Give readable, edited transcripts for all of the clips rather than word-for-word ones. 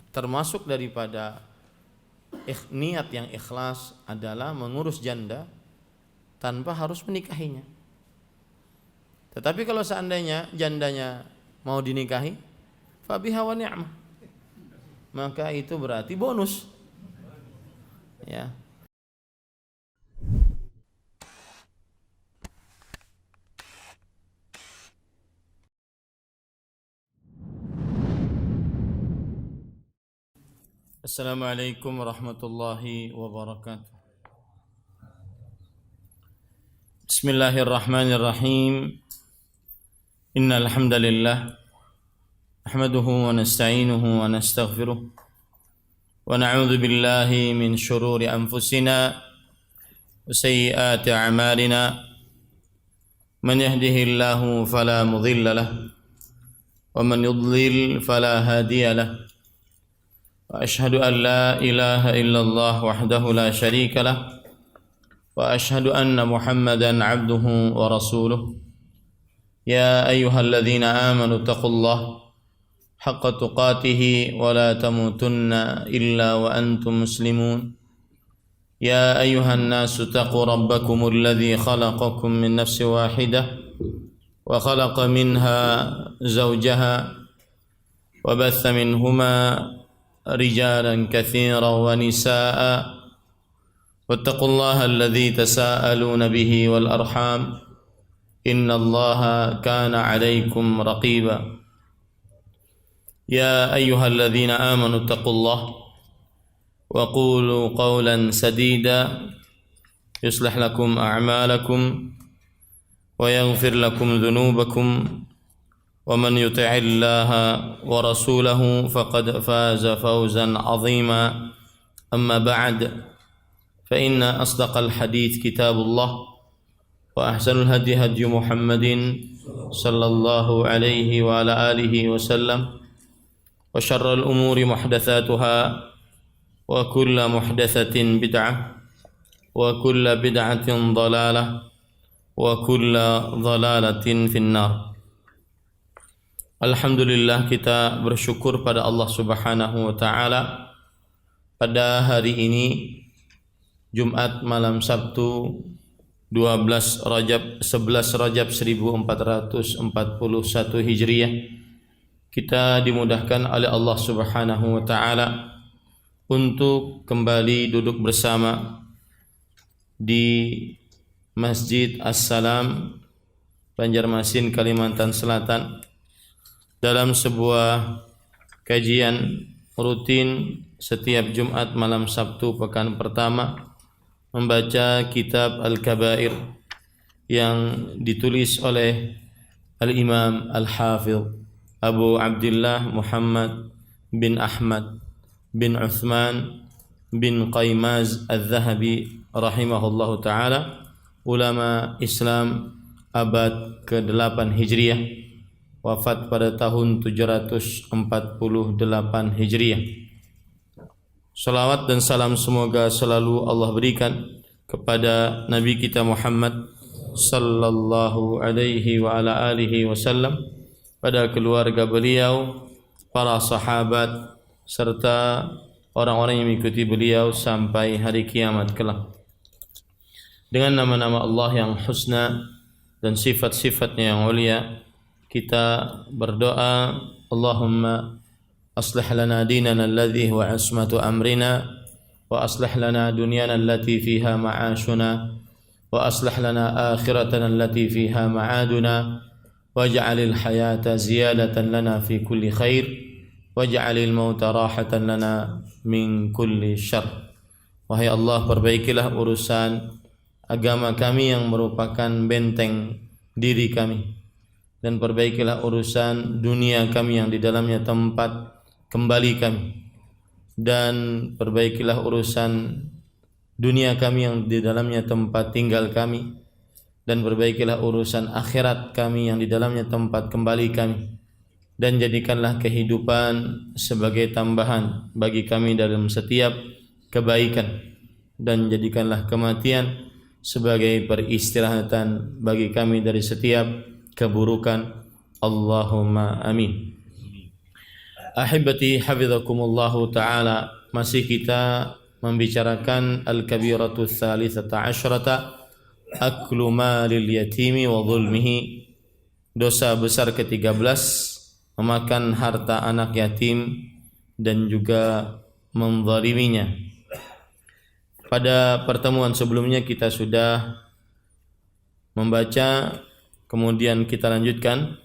termasuk daripada niat yang ikhlas adalah mengurus janda tanpa harus menikahinya. Tetapi kalau seandainya jandanya mau dinikahi, fabiha wa ni'mah, maka itu berarti bonus. Ya. Assalamualaikum warahmatullahi wabarakatuh. Bismillahirrahmanirrahim. Innal hamdalillah nahmaduhu wa nasta'inuhu wa nastaghfiruh wa na'udzu billahi min shururi anfusina wa sayyiati a'malina. Man yahdihillahu fala mudilla lahu wa man yudlil fala hadiya lahu. وأشهد أن لا إله إلا الله وحده لا شريك له وأشهد أن محمدا عبده ورسوله. يا أيها الذين آمنوا اتقوا الله حق تقاته ولا تموتن إلا وأنتم مسلمون. يا أيها الناس اتقوا ربكم الذي خلقكم من نفس واحدة وخلق منها زوجها وبث منهما رجالا كثيرا ونساء واتقوا الله الذي تساءلون به والأرحام إن الله كان عليكم رقيبا. يا أيها الذين آمنوا اتقوا الله وقولوا قولا سديدا يصلح لكم أعمالكم ويغفر لكم ذنوبكم ومن يطع الله ورسوله فقد فاز فوزا عظيما. أما بعد فإن أصدق الحديث كتاب الله وأحسن الهدي هدي محمد صلى الله عليه وعلى آله وسلم وشر الأمور محدثاتها وكل محدثة بدعة وكل بدعة ضلالة وكل ضلالة في النار. Alhamdulillah, kita bersyukur pada Allah Subhanahu wa taala pada hari ini Jumat malam Sabtu 11 Rajab 1441 Hijriah, kita dimudahkan oleh Allah Subhanahu wa taala untuk kembali duduk bersama di Masjid As-Salam, Banjarmasin, Kalimantan Selatan, dalam sebuah kajian rutin setiap Jumat malam Sabtu pekan pertama, membaca kitab Al-Kabair yang ditulis oleh Al-Imam Al-Hafidh Abu Abdullah Muhammad bin Ahmad bin Uthman bin Qaymaz Al-Zahabi rahimahullahu ta'ala, ulama Islam abad ke-8 Hijriah, wafat pada tahun 748 Hijriah. Salawat dan salam semoga selalu Allah berikan kepada Nabi kita Muhammad sallallahu alaihi wa ala alihi wasallam, pada keluarga beliau, para sahabat, serta orang-orang yang mengikuti beliau sampai hari kiamat kelak. Dengan nama-nama Allah yang husna dan sifat-sifatnya yang mulia, kita berdoa, Allahumma aslih lana dinana alladhi huwa ismatu amrina wa aslih lana dunyana allati fiha ma'ashuna wa aslih lana akhiratana allati fiha ma'aduna waj'alil hayata ziyadatan lana fi kulli khair waj'alil mauta rahatan lana min kulli syarr. Wahai Allah, perbaikilah urusan agama kami yang merupakan benteng diri kami, dan perbaikilah urusan dunia kami yang di dalamnya tempat kembali kami, dan perbaikilah urusan dunia kami yang di dalamnya tempat tinggal kami, dan perbaikilah urusan akhirat kami yang di dalamnya tempat kembali kami, dan jadikanlah kehidupan sebagai tambahan bagi kami dalam setiap kebaikan, dan jadikanlah kematian sebagai peristirahatan bagi kami dari setiap keburukan. Allahumma amin. Ahibati hafizakumullahu ta'ala, masih kita membicarakan al-kabiratu tsalitsata asyrata, aklu malil yatimi wa dhulmihi, dosa besar ke-13, memakan harta anak yatim dan juga menzaliminya. Pada pertemuan sebelumnya kita sudah membaca, kemudian kita lanjutkan,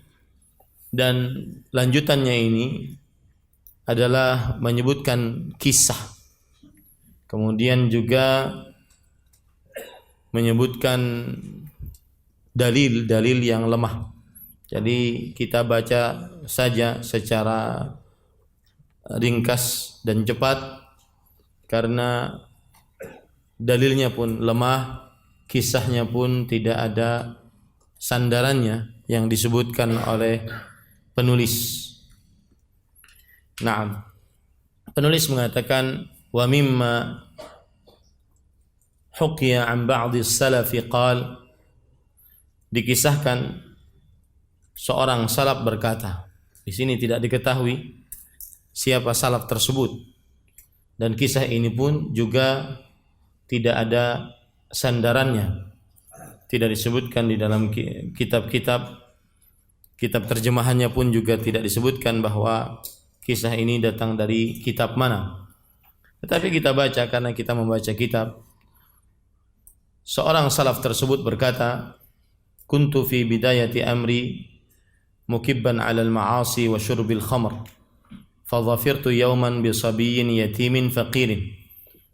dan lanjutannya ini adalah menyebutkan kisah, kemudian juga menyebutkan dalil-dalil yang lemah. Jadi kita baca saja secara ringkas dan cepat karena dalilnya pun lemah, kisahnya pun tidak ada sandarannya yang disebutkan oleh penulis. Naam. Penulis mengatakan wa mimma hukiya an ba'dhi salafi qal, dikisahkan seorang salaf berkata. Di sini tidak diketahui siapa salaf tersebut, dan kisah ini pun juga tidak ada sandarannya, tidak disebutkan di dalam kitab-kitab terjemahannya pun juga tidak disebutkan bahwa kisah ini datang dari kitab mana. Tetapi kita baca karena kita membaca kitab. Seorang salaf tersebut berkata, kuntu fi bidayati amri mukibban 'ala al-ma'asi wa syurbil khamr, fa dhafirtu yawman bi sabiyyin yatimin faqirin,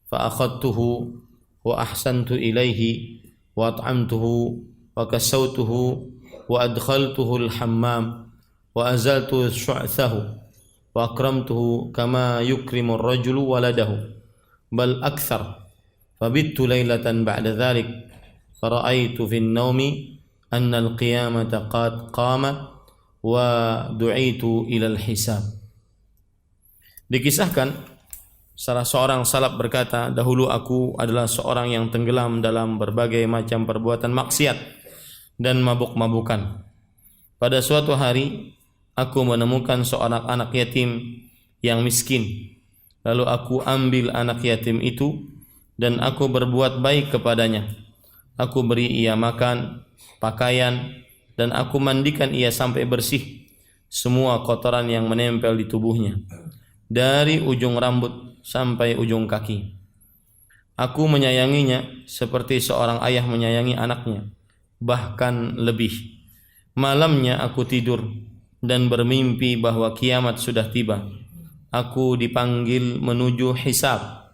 fa akhadtuhu wa ahsantu ilayhi wa at'amtuhu wa kasawtuhu wa adkhaltuhu al-hammam wa azaltu syu'thahu wa akramtuhu kama yukrimu ar-rajulu waladahu bal akthar, fabittu laylatan ba'da dhalik fara'aitu fi an-nawmi anna al-qiyamata qad qamat wa du'itu ila al-hisab. Dikisahkan salah seorang salaf berkata, dahulu aku adalah seorang yang tenggelam dalam berbagai macam perbuatan maksiat dan mabuk-mabukan. Pada suatu hari aku menemukan seorang anak yatim yang miskin. Lalu aku ambil anak yatim itu dan aku berbuat baik kepadanya. Aku beri ia makan, pakaian, dan aku mandikan ia sampai bersih semua kotoran yang menempel di tubuhnya, dari ujung rambut sampai ujung kaki. Aku menyayanginya seperti seorang ayah menyayangi anaknya, bahkan lebih. Malamnya aku tidur dan bermimpi bahwa kiamat sudah tiba. Aku dipanggil menuju hisab.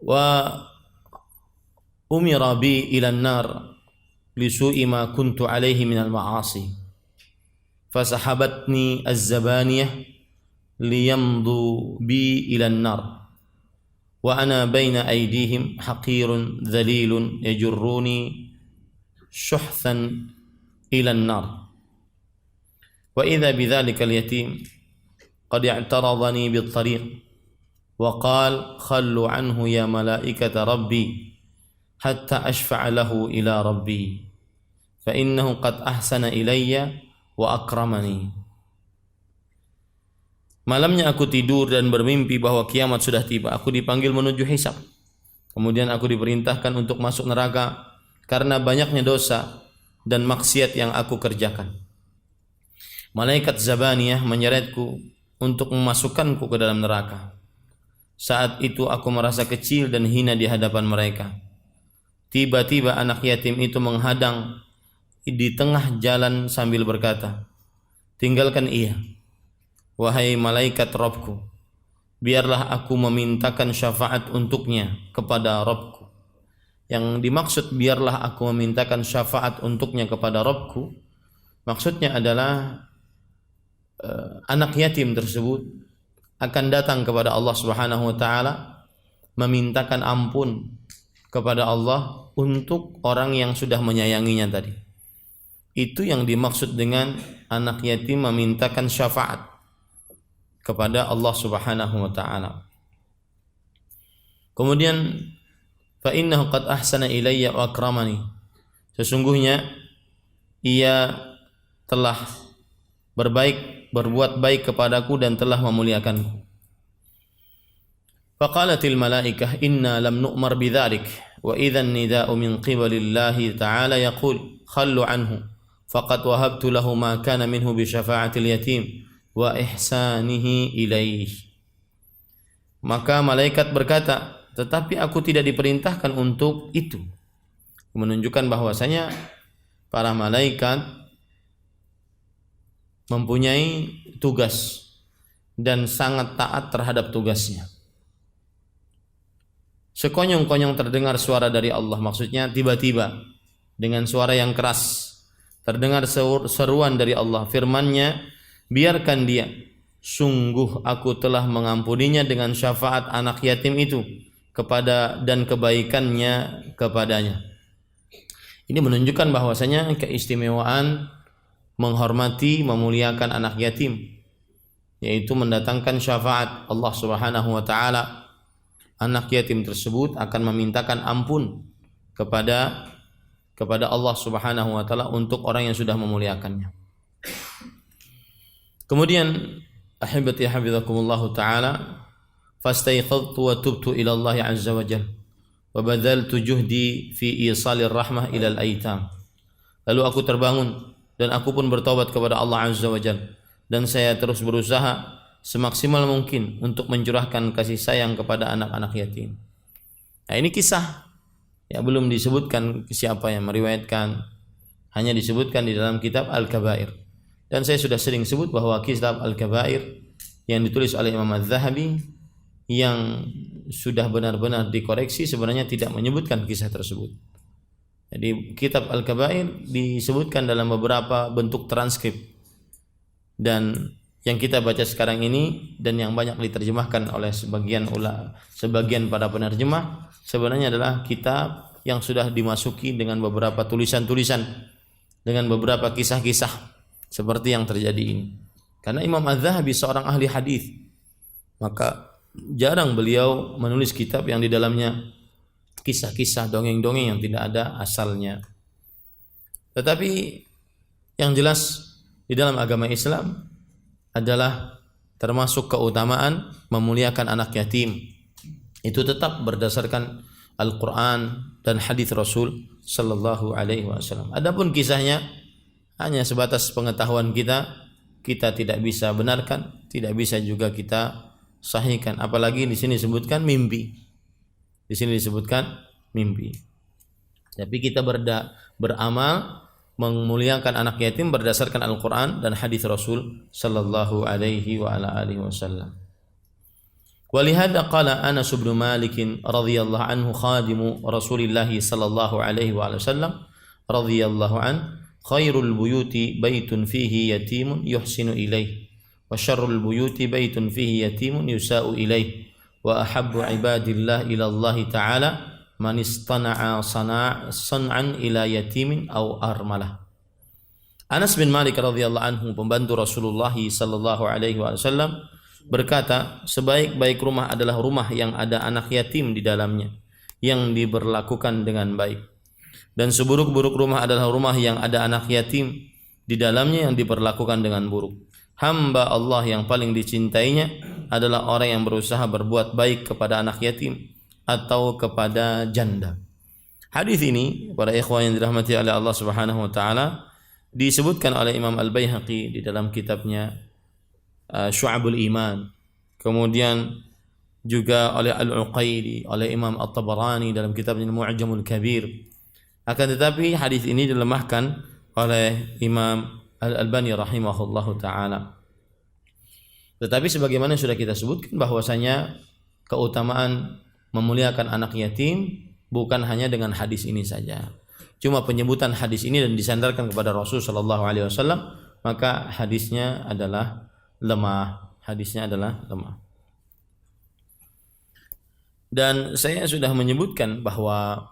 Wa umira bi ila an-nar li su'i ma kuntu alaihi min al-ma'asi. Fasahabatni az-zabaniyah liyamdu bi ila an-nar. Wa ana baina aydihim haqirun dhalilun yajurruni syuhthan ila an-nar. وإذا بذلك اليتيم قد اعترضني بالطريق وقال خلوا عنه يا ملائكة ربي حتى أشفع له إلى ربي فإنه قد أحسن إلي وأكرمني. Malamnya aku tidur dan bermimpi bahwa kiamat sudah tiba. Aku dipanggil menuju hisab. Kemudian aku diperintahkan untuk masuk neraka karena banyaknya dosa dan maksiat yang aku kerjakan. Malaikat Zabaniyah menyeretku untuk memasukkanku ke dalam neraka. Saat itu aku merasa kecil dan hina di hadapan mereka. Tiba-tiba anak yatim itu menghadang di tengah jalan sambil berkata, tinggalkan ia, wahai malaikat Rabbku, biarlah aku memintakan syafaat untuknya kepada Rabbku. Yang dimaksud biarlah aku memintakan syafaat untuknya kepada Rabbku, maksudnya adalah anak yatim tersebut akan datang kepada Allah Subhanahu wa taala memintakan ampun kepada Allah untuk orang yang sudah menyayanginya tadi. Itu yang dimaksud dengan anak yatim memintakan syafaat kepada Allah Subhanahu wa taala. Kemudian fa innahu qad ahsana ilayya wa akramani. Sesungguhnya ia telah berbuat baik kepadaku dan telah memuliakanku. Faqalatil malaikah inna lam nu'mar bidzalik wa idzan nida'u min qibalillahi ta'ala yaqul khallu anhu faqad wahabtu lahu ma kana minhu bi syafa'atil yatim wa ihsanihi ilaih. Maka malaikat berkata, tetapi aku tidak diperintahkan untuk itu. Menunjukkan bahwasanya para malaikat mempunyai tugas dan sangat taat terhadap tugasnya. Sekonyong-konyong terdengar suara dari Allah, maksudnya tiba-tiba dengan suara yang keras terdengar seruan dari Allah, firman-Nya, biarkan dia, sungguh aku telah mengampuninya dengan syafaat anak yatim itu kepada dan kebaikannya kepadanya. Ini menunjukkan bahwasanya keistimewaan menghormati, memuliakan anak yatim, yaitu mendatangkan syafaat Allah Subhanahu wa taala. Anak yatim tersebut akan memintakan ampun kepada Allah Subhanahu wa taala untuk orang yang sudah memuliakannya. Kemudian ahibati hafizakumullah taala, fastayqadtu wa tubtu ila Allah azza wa jalla wa badaltu juhdi fi isalir rahmah ila al-aitam. Lalu aku terbangun dan aku pun bertobat kepada Allah azza wa jalla, dan saya terus berusaha semaksimal mungkin untuk mencurahkan kasih sayang kepada anak-anak yatim. Nah, ini kisah ya, belum disebutkan siapa yang meriwayatkan, hanya disebutkan di dalam kitab Al-Kabair. Dan saya sudah sering sebut bahwa kitab Al-Kabair yang ditulis oleh Imam Az-Zahabi yang sudah benar-benar dikoreksi sebenarnya tidak menyebutkan kisah tersebut. Jadi kitab Al-Kabair disebutkan dalam beberapa bentuk transkrip, dan yang kita baca sekarang ini dan yang banyak diterjemahkan oleh sebagian para penerjemah sebenarnya adalah kitab yang sudah dimasuki dengan beberapa tulisan-tulisan, dengan beberapa kisah-kisah seperti yang terjadi ini. Karena Imam Az-Zahabi seorang ahli hadis, maka jarang beliau menulis kitab yang di dalamnya kisah-kisah, dongeng-dongeng yang tidak ada asalnya. Tetapi yang jelas di dalam agama Islam adalah termasuk keutamaan memuliakan anak yatim. Itu tetap berdasarkan Al-Quran dan hadis Rasul sallallahu alaihi wasallam. Adapun kisahnya hanya sebatas pengetahuan kita tidak bisa benarkan, tidak bisa juga kita sahihkan. Apalagi di sini disebutkan mimpi. Di sini disebutkan mimpi. Tapi kita beramal memuliakan anak yatim berdasarkan Al-Quran dan hadis Rasul sallallahu alaihi wa ala alihi wasallam. Walihada qala Anas bin Malik radhiyallahu anhu khadimu Rasulillah sallallahu alaihi wa sallam radhiyallahu an, khairul buyuti baitun fihi yatimun yuhsinu ilaih wa syarrul buyuti baitun fihi yatimun yusa'u ilaih wa ahabbu ibadillah ila Allah ta'ala man istana'a san'an ila yatimin aw armalah. Anas bin Malik radhiyallahu anhu, pembantu Rasulullah sallallahu alaihi wasallam, berkata, sebaik-baik rumah adalah rumah yang ada anak yatim di dalamnya yang diberlakukan dengan baik, dan seburuk-buruk rumah adalah rumah yang ada anak yatim di dalamnya yang diperlakukan dengan buruk. Hamba Allah yang paling dicintainya adalah orang yang berusaha berbuat baik kepada anak yatim atau kepada janda. Hadis ini, para ikhwan yang dirahmati oleh Allah Subhanahu wa taala, disebutkan oleh Imam Al-Baihaqi di dalam kitabnya Syu'abul Iman. Kemudian juga oleh Al-Uqaili, oleh Imam At-Tabarani dalam kitabnya Mu'jamul Kabir. Akan tetapi hadis ini dilemahkan oleh Imam Al-Albani rahimahullahu taala. Tetapi sebagaimana sudah kita sebutkan bahwasanya keutamaan memuliakan anak yatim bukan hanya dengan hadis ini saja. Cuma penyebutan hadis ini dan disandarkan kepada Rasul sallallahu alaihi wasallam, maka hadisnya adalah lemah. Dan saya sudah menyebutkan bahwa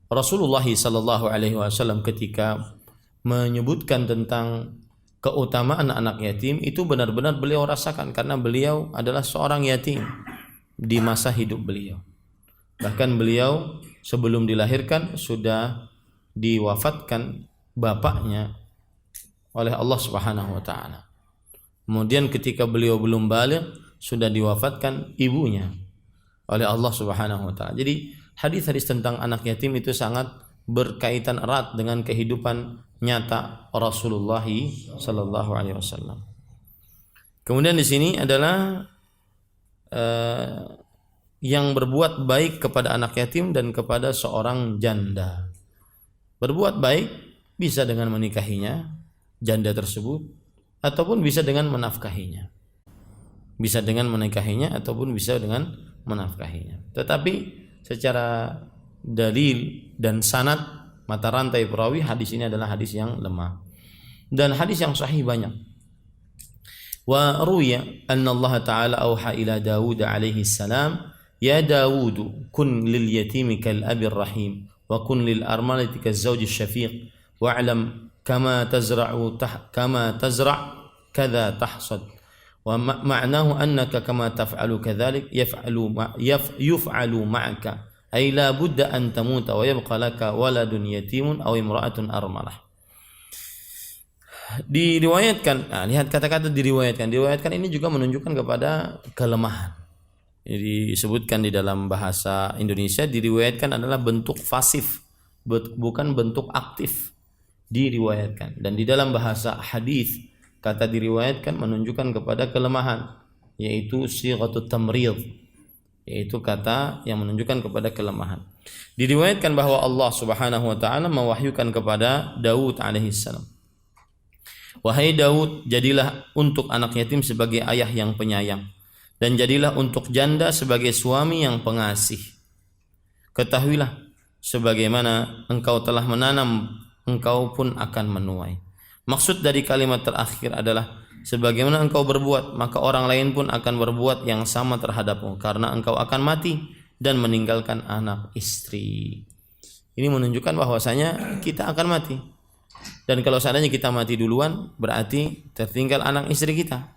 Rasulullah sallallahu alaihi wasallam ketika menyebutkan tentang keutamaan anak yatim itu benar-benar beliau rasakan, karena beliau adalah seorang yatim di masa hidup beliau. Bahkan beliau sebelum dilahirkan sudah diwafatkan bapaknya oleh Allah Subhanahu wa taala. Kemudian ketika beliau belum baligh sudah diwafatkan ibunya oleh Allah Subhanahu wa taala. Jadi hadis-hadis tentang anak yatim itu sangat berkaitan erat dengan kehidupan nyata Rasulullah sallallahu alaihi wasallam. Kemudian di sini adalah yang berbuat baik kepada anak yatim dan kepada seorang janda. Berbuat baik bisa dengan menikahinya janda tersebut ataupun bisa dengan menafkahinya. Bisa dengan menikahinya ataupun bisa dengan menafkahinya. Tetapi secara dalil dan sanad mata rantai perawi hadis ini adalah hadis yang lemah. Dan hadis yang sahih banyak. Wa ruya anna Allah Ta'ala auha ila Dawud alaihi salam, ya Dawud kun lil yatimi kal abir rahim wa kun lil armalati kaz zawj syafiq wa'lam kama tazra'u kama tazra' kadza tahsad wa ma'nahu annaka kama taf'alu kadzalik yaf'alu ma'aka ay la budda an tamuta wa yabqa laka waladun yatimun aw imra'atun armalah. Diriwayatkan, lihat kata-kata diriwayatkan ini juga menunjukkan kepada kelemahan. Jadi disebutkan di dalam bahasa Indonesia diriwayatkan adalah bentuk pasif, bukan bentuk aktif. Diriwayatkan, dan di dalam bahasa hadis kata diriwayatkan menunjukkan kepada kelemahan, yaitu sighatut tamrid, yaitu kata yang menunjukkan kepada kelemahan. Diriwayatkan bahwa Allah Subhanahu wa taala mewahyukan kepada Daud alaihi salam, wahai Daud, jadilah untuk anak yatim sebagai ayah yang penyayang, dan jadilah untuk janda sebagai suami yang pengasih. Ketahuilah, sebagaimana engkau telah menanam, engkau pun akan menuai. Maksud dari kalimat terakhir adalah sebagaimana engkau berbuat, maka orang lain pun akan berbuat yang sama terhadapmu, karena engkau akan mati dan meninggalkan anak istri. Ini menunjukkan bahwasanya kita akan mati. Dan kalau seandainya kita mati duluan, berarti tertinggal anak istri kita.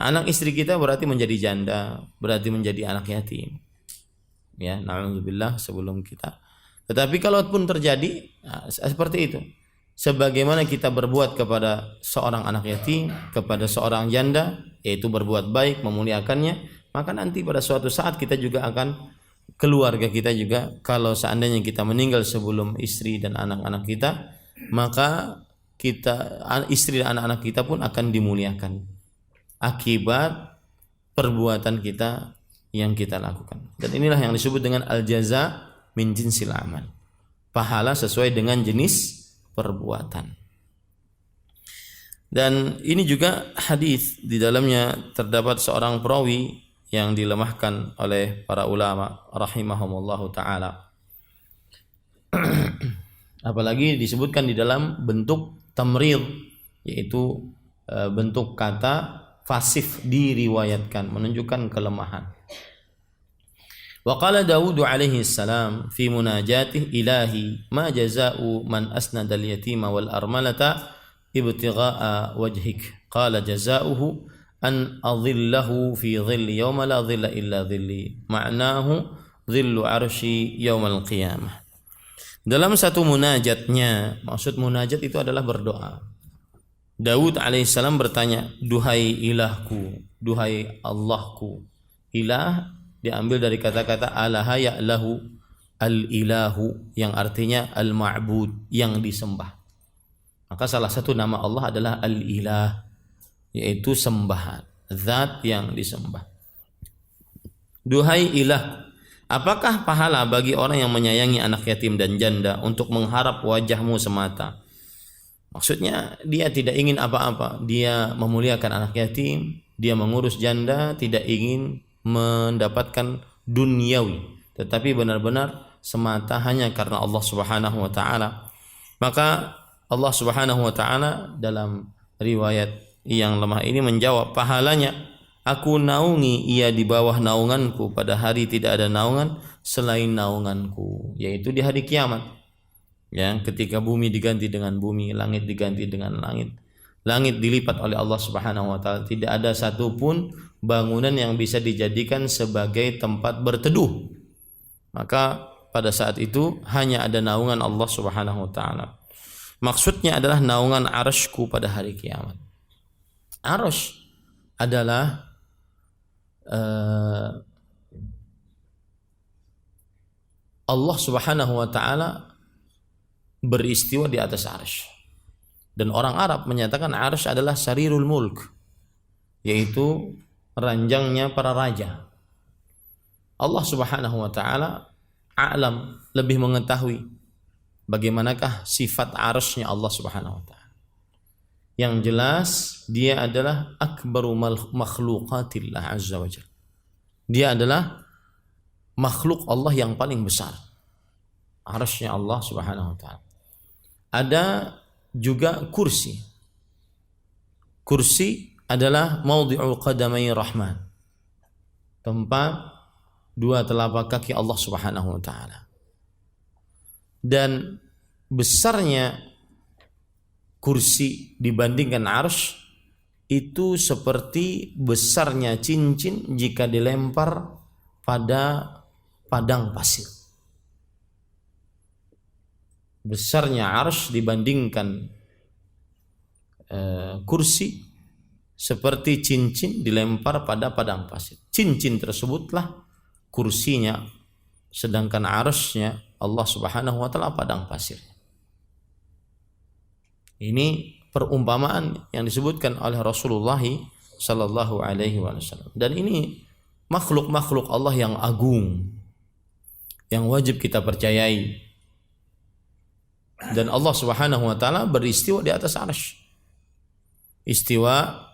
Anak istri kita berarti menjadi janda, berarti menjadi anak yatim. Ya, na'udzubillah sebelum kita. Tetapi kalaupun terjadi seperti itu, sebagaimana kita berbuat kepada seorang anak yatim, kepada seorang janda, yaitu berbuat baik, memuliakannya, maka nanti pada suatu saat kita juga akan, keluarga kita juga, kalau seandainya kita meninggal sebelum istri dan anak-anak kita, maka kita, istri dan anak-anak kita pun akan dimuliakan akibat perbuatan kita yang kita lakukan. Dan inilah yang disebut dengan al-jaza min jinsil amal, pahala sesuai dengan jenis perbuatan. Dan ini juga hadis di dalamnya terdapat seorang perawi yang dilemahkan oleh para ulama rahimahumullahu taala. Apalagi disebutkan di dalam bentuk tamrid, yaitu bentuk kata fasif diriwayatkan, menunjukkan kelemahan. Wa qala Daud alaihi salam fi munajatih, ilahi ma jazaa'u man asnada al-yatima wal armalata ibtigha'a wajhik, qala jazaa'uhu an adhillahu fi dhilli yawma la dhilla illa dhilli, ma'nahu dhillu arsy yawmal qiyamah. Dalam satu munajatnya, maksud munajat itu adalah berdoa, Daud alaihissalam bertanya, duhai ilahku, duhai Allahku. Ilah diambil dari kata-kata alaha ya'lahu, al-ilahu, yang artinya al-ma'bud, yang disembah. Maka salah satu nama Allah adalah al-ilah, yaitu sembahan, zat yang disembah. Duhai ilah, apakah pahala bagi orang yang menyayangi anak yatim dan janda untuk mengharap wajahmu semata? Maksudnya dia tidak ingin apa-apa, dia memuliakan anak yatim, dia mengurus janda, tidak ingin mendapatkan duniawi, tetapi benar-benar semata hanya karena Allah Subhanahu wa taala. Maka Allah Subhanahu wa taala dalam riwayat yang lemah ini menjawab, pahalanya aku naungi ia di bawah naunganku pada hari tidak ada naungan selain naunganku, yaitu di hari kiamat. Ya, ketika bumi diganti dengan bumi, langit diganti dengan langit, langit dilipat oleh Allah Subhanahu wa taala, tidak ada satupun bangunan yang bisa dijadikan sebagai tempat berteduh. Maka pada saat itu hanya ada naungan Allah Subhanahu wa taala. Maksudnya adalah naungan arsyku pada hari kiamat. Arsy adalah Allah Subhanahu wa taala beristiwa di atas arsy. Dan orang Arab menyatakan arsy adalah sarirul mulk, yaitu ranjangnya para raja. Allah Subhanahu wa taala a'lam, lebih mengetahui bagaimanakah sifat arsy-nya Allah Subhanahu wa taala. Yang jelas dia adalah akbaru makhluqatillah azza wa jalla. Dia adalah makhluk Allah yang paling besar. Arsy-nya Allah Subhanahu wa taala. Ada juga kursi. Kursi adalah maudhi'u qadamai rahman. Tempat dua telapak kaki Allah Subhanahu wa taala. Dan besarnya kursi dibandingkan arsy itu seperti besarnya cincin jika dilempar pada padang pasir. Besarnya arsy dibandingkan kursi seperti cincin dilempar pada padang pasir. Cincin tersebutlah kursinya, sedangkan arsy-nya Allah Subhanahu wa taala padang pasir. Ini perumpamaan yang disebutkan oleh Rasulullah sallallahu alaihi wasallam. Dan ini makhluk-makhluk Allah yang agung, yang wajib kita percayai. Dan Allah Subhanahu wa taala beristiwa di atas arsy. Istiwa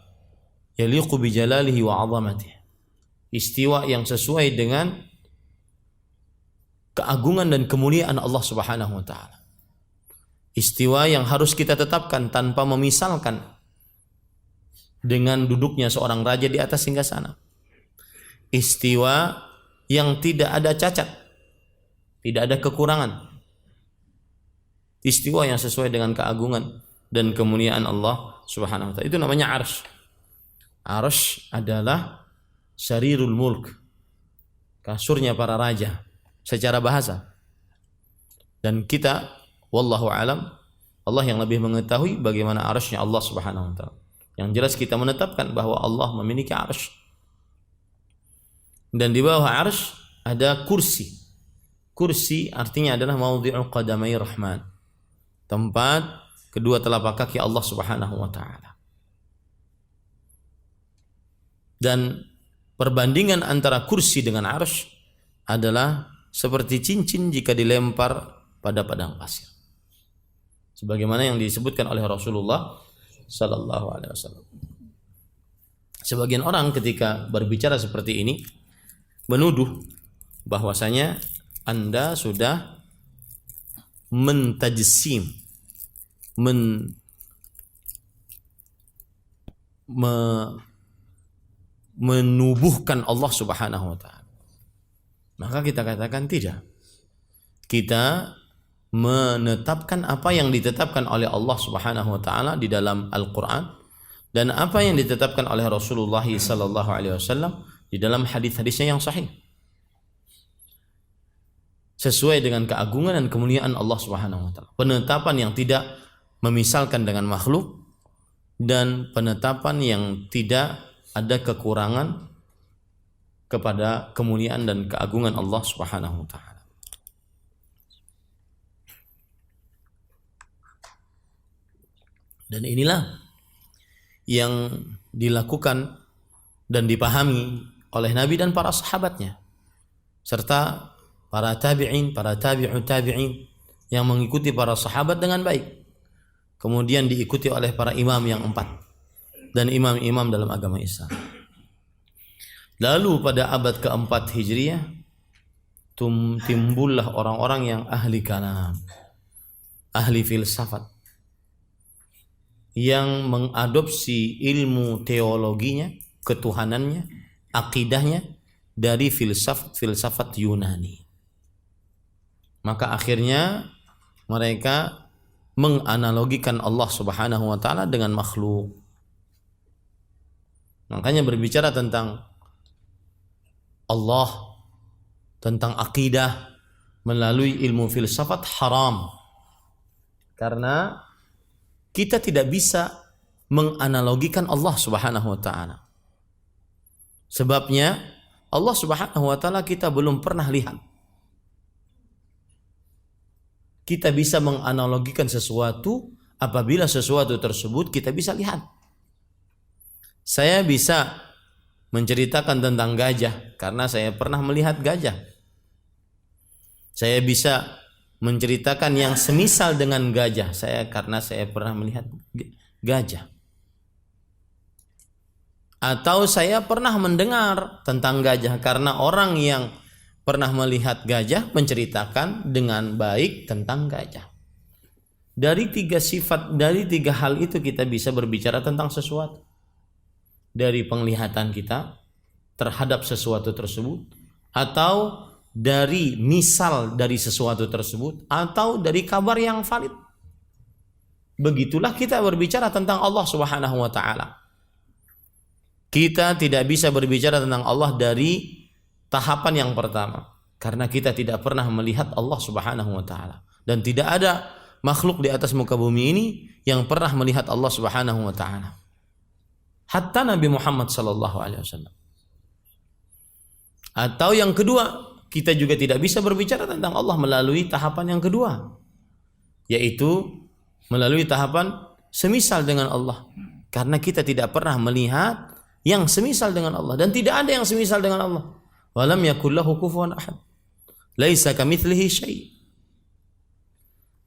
yaliqu bi jalalihi wa 'azamatihi. Istiwa yang sesuai dengan keagungan dan kemuliaan Allah Subhanahu wa taala. Istiwa yang harus kita tetapkan tanpa memisalkan dengan duduknya seorang raja di atas singgasana. Istiwa yang tidak ada cacat, tidak ada kekurangan. Istiwa yang sesuai dengan keagungan dan kemuliaan Allah Subhanahu wa taala. Itu namanya arsy. Arsy adalah sarirul mulk, kasurnya para raja secara bahasa. Dan kita, wallahu alam, Allah yang lebih mengetahui bagaimana arsy-nya Allah Subhanahu wa taala. Yang jelas kita menetapkan bahwa Allah memiliki arsy. Dan di bawah arsy ada kursi. Kursi artinya adalah maudhi'u qadamai rahman, tempat kedua telapak kaki Allah Subhanahu wa taala. Dan perbandingan antara kursi dengan arsy adalah seperti cincin jika dilempar pada padang pasir. Sebagaimana yang disebutkan oleh Rasulullah sallallahu alaihi wasallam. Sebagian orang ketika berbicara seperti ini menuduh bahwasanya Anda sudah mentajsim, menubuhkan Allah Subhanahu wa taala. Maka kita katakan tidak. Kita menetapkan apa yang ditetapkan oleh Allah Subhanahu wa taala di dalam Al-Qur'an dan apa yang ditetapkan oleh Rasulullah sallallahu alaihi wasallam di dalam hadis-hadisnya yang sahih. Sesuai dengan keagungan dan kemuliaan Allah Subhanahu wa taala. Penetapan yang tidak memisalkan dengan makhluk dan penetapan yang tidak ada kekurangan kepada kemuliaan dan keagungan Allah Subhanahu wa taala. Dan inilah yang dilakukan dan dipahami oleh Nabi dan para sahabatnya serta para tabi'in, para tabi'ut tabi'in yang mengikuti para sahabat dengan baik. Kemudian diikuti oleh para imam yang 4 dan imam-imam dalam agama Islam. Lalu pada abad keempat Hijriah timbullah orang-orang yang ahli kalam, ahli filsafat, yang mengadopsi ilmu teologinya, ketuhanannya, akidahnya dari filsafat Yunani. Maka akhirnya mereka menganalogikan Allah Subhanahu wa taala dengan makhluk. Makanya berbicara tentang Allah, tentang akidah melalui ilmu filsafat haram. Karena kita tidak bisa menganalogikan Allah Subhanahu wa taala. Sebabnya Allah Subhanahu wa taala kita belum pernah lihat. Kita bisa menganalogikan sesuatu apabila sesuatu tersebut kita bisa lihat. Saya bisa menceritakan tentang gajah karena saya pernah melihat gajah. Saya bisa menceritakan yang semisal dengan gajah karena saya pernah melihat gajah. Atau saya pernah mendengar tentang gajah karena orang yang pernah melihat gajah menceritakan dengan baik tentang gajah. Dari tiga hal itu kita bisa berbicara tentang sesuatu. Dari penglihatan kita terhadap sesuatu tersebut, atau dari misal dari sesuatu tersebut, atau dari kabar yang valid. Begitulah kita berbicara tentang Allah Subhanahu wa taala. Kita tidak bisa berbicara tentang Allah dari tahapan yang pertama karena kita tidak pernah melihat Allah Subhanahu wa taala, dan tidak ada makhluk di atas muka bumi ini yang pernah melihat Allah Subhanahu wa taala. Hatta Nabi Muhammad sallallahu alaihi wasallam. Atau yang kedua, kita juga tidak bisa berbicara tentang Allah melalui tahapan yang kedua, yaitu melalui tahapan semisal dengan Allah, karena kita tidak pernah melihat yang semisal dengan Allah, dan tidak ada yang semisal dengan Allah. Walam yakul lahu kufuwan ahad. Laisa kamitslihi syai'.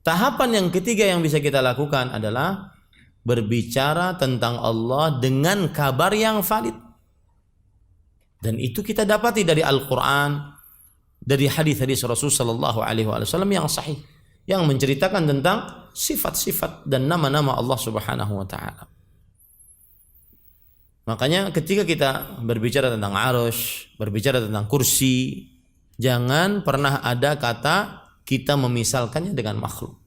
Tahapan yang ketiga yang bisa kita lakukan adalah berbicara tentang Allah dengan kabar yang valid. Dan itu kita dapati dari Al-Quran, dari hadis-hadis Rasul sallallahu alaihi wasallam yang sahih, yang menceritakan tentang sifat-sifat dan nama-nama Allah Subhanahu wa taala. Makanya ketika kita berbicara tentang arusy, berbicara tentang kursi, jangan pernah ada kata kita memisalkannya dengan makhluk.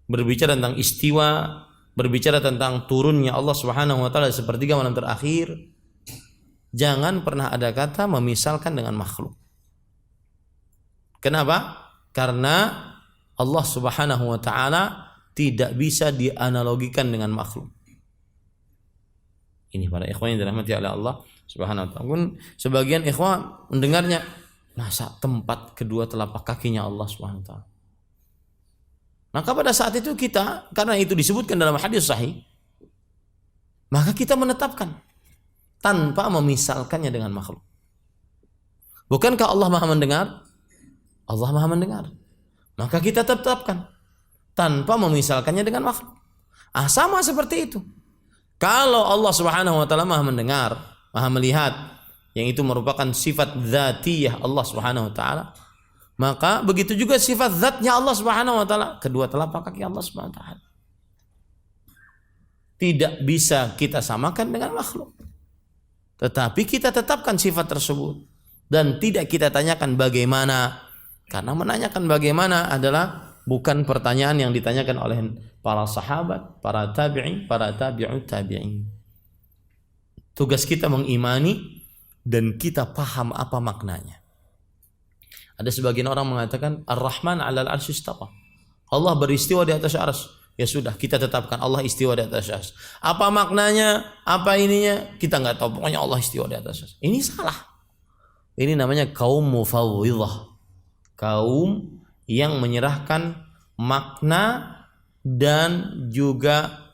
Berbicara tentang istiwa, berbicara tentang turunnya Allah Subhanahu wa taala sepertiga malam terakhir, jangan pernah ada kata memisalkan dengan makhluk. Kenapa? Karena Allah Subhanahu wa taala tidak bisa dianalogikan dengan makhluk. Ini para ikhwan yang dirahmati oleh Allah Subhanahu wa taala. Pun sebagian ikhwan mendengarnya, masa tempat kedua telapak kakinya Allah Subhanahu wa taala. Maka pada saat itu kita, karena itu disebutkan dalam hadis sahih, maka kita menetapkan tanpa memisalkannya dengan makhluk. Bukankah Allah Maha mendengar? Allah Maha mendengar. Maka kita tetapkan tanpa memisalkannya dengan makhluk. Sama seperti itu. Kalau Allah Subhanahu wa taala Maha mendengar, Maha melihat, yang itu merupakan sifat dzatiyah Allah Subhanahu wa taala, maka begitu juga sifat zatnya Allah Subhanahu wa taala, kedua telapak kaki Allah Subhanahu wa taala. Tidak bisa kita samakan dengan makhluk. Tetapi kita tetapkan sifat tersebut dan tidak kita tanyakan bagaimana, karena menanyakan bagaimana adalah bukan pertanyaan yang ditanyakan oleh para sahabat, para tabi'in, para tabi'ut tabi'in. Tugas kita mengimani dan kita paham apa maknanya. Ada sebagian orang mengatakan Ar-Rahman 'alal 'arsy istawa. Allah beristiwa di atas arsy. Ya sudah, kita tetapkan Allah istiwa di atas arsy. Apa maknanya? Apa ininya? Kita enggak tahu, pokoknya Allah istiwa di atas arsy. Ini salah. Ini namanya kaum mufawwidhah. Kaum yang menyerahkan makna dan juga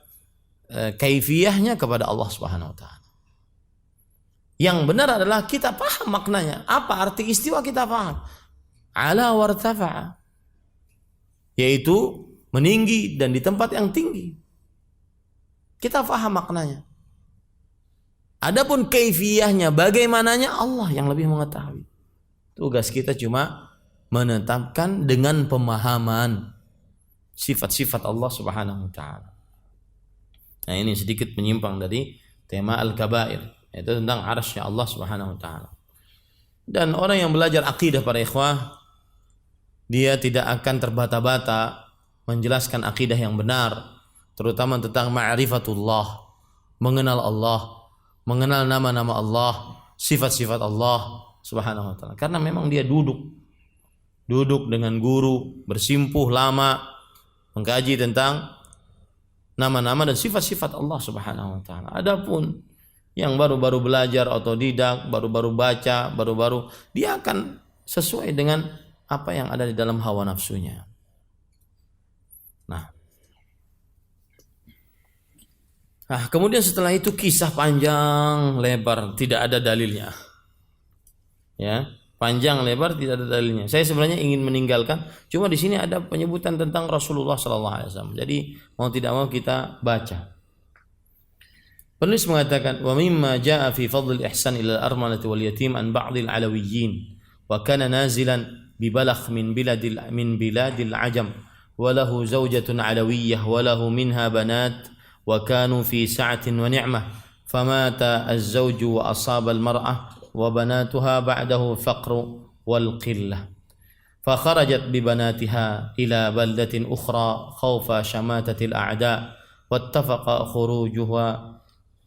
kaifiyahnya kepada Allah Subhanahu wa taala. Yang benar adalah kita paham maknanya. Apa arti istiwa kita paham. Ala wartafa'a, yaitu meninggi dan di tempat yang tinggi. Kita paham maknanya. Adapun kaifiyahnya, bagaimananya, Allah yang lebih mengetahui. Tugas kita cuma menetapkan dengan pemahaman sifat-sifat Allah Subhanahu wa taala. Nah, ini sedikit menyimpang dari tema al-kabair, yaitu tentang arsy Allah Subhanahu wa taala. Dan orang yang belajar akidah para ikhwah, dia tidak akan terbata-bata menjelaskan akidah yang benar, terutama tentang ma'rifatullah, mengenal Allah, mengenal nama-nama Allah, sifat-sifat Allah Subhanahu wa taala. Karena memang dia duduk dengan guru, bersimpuh lama mengkaji tentang nama-nama dan sifat-sifat Allah Subhanahu wa taala. Adapun yang baru-baru belajar otodidak, baru-baru baca, baru-baru, dia akan sesuai dengan apa yang ada di dalam hawa nafsunya. Nah, kemudian setelah itu kisah panjang lebar, tidak ada dalilnya. Ya, panjang lebar tidak ada dalilnya. Saya sebenarnya ingin meninggalkan, cuma di sini ada penyebutan tentang Rasulullah SAW. Jadi mau tidak mau kita baca. Penulis mengatakan, wa mimma jaa fi fadl ihsan ila al-armalati wal yatim an ba'd al-alawiyyin wa kana nazilan bi balagh min biladil ajam wa lahu zawjatun alawiyyah wa lahu minha banat wa kanu fi sa'atin wa ni'mah famata az-zawju wa asaba al-mar'ah wa banatuha ba'dahu faqru wal qillah فخرجت ببناتها إلى بلدة أخرى خوف شماتة الأعداء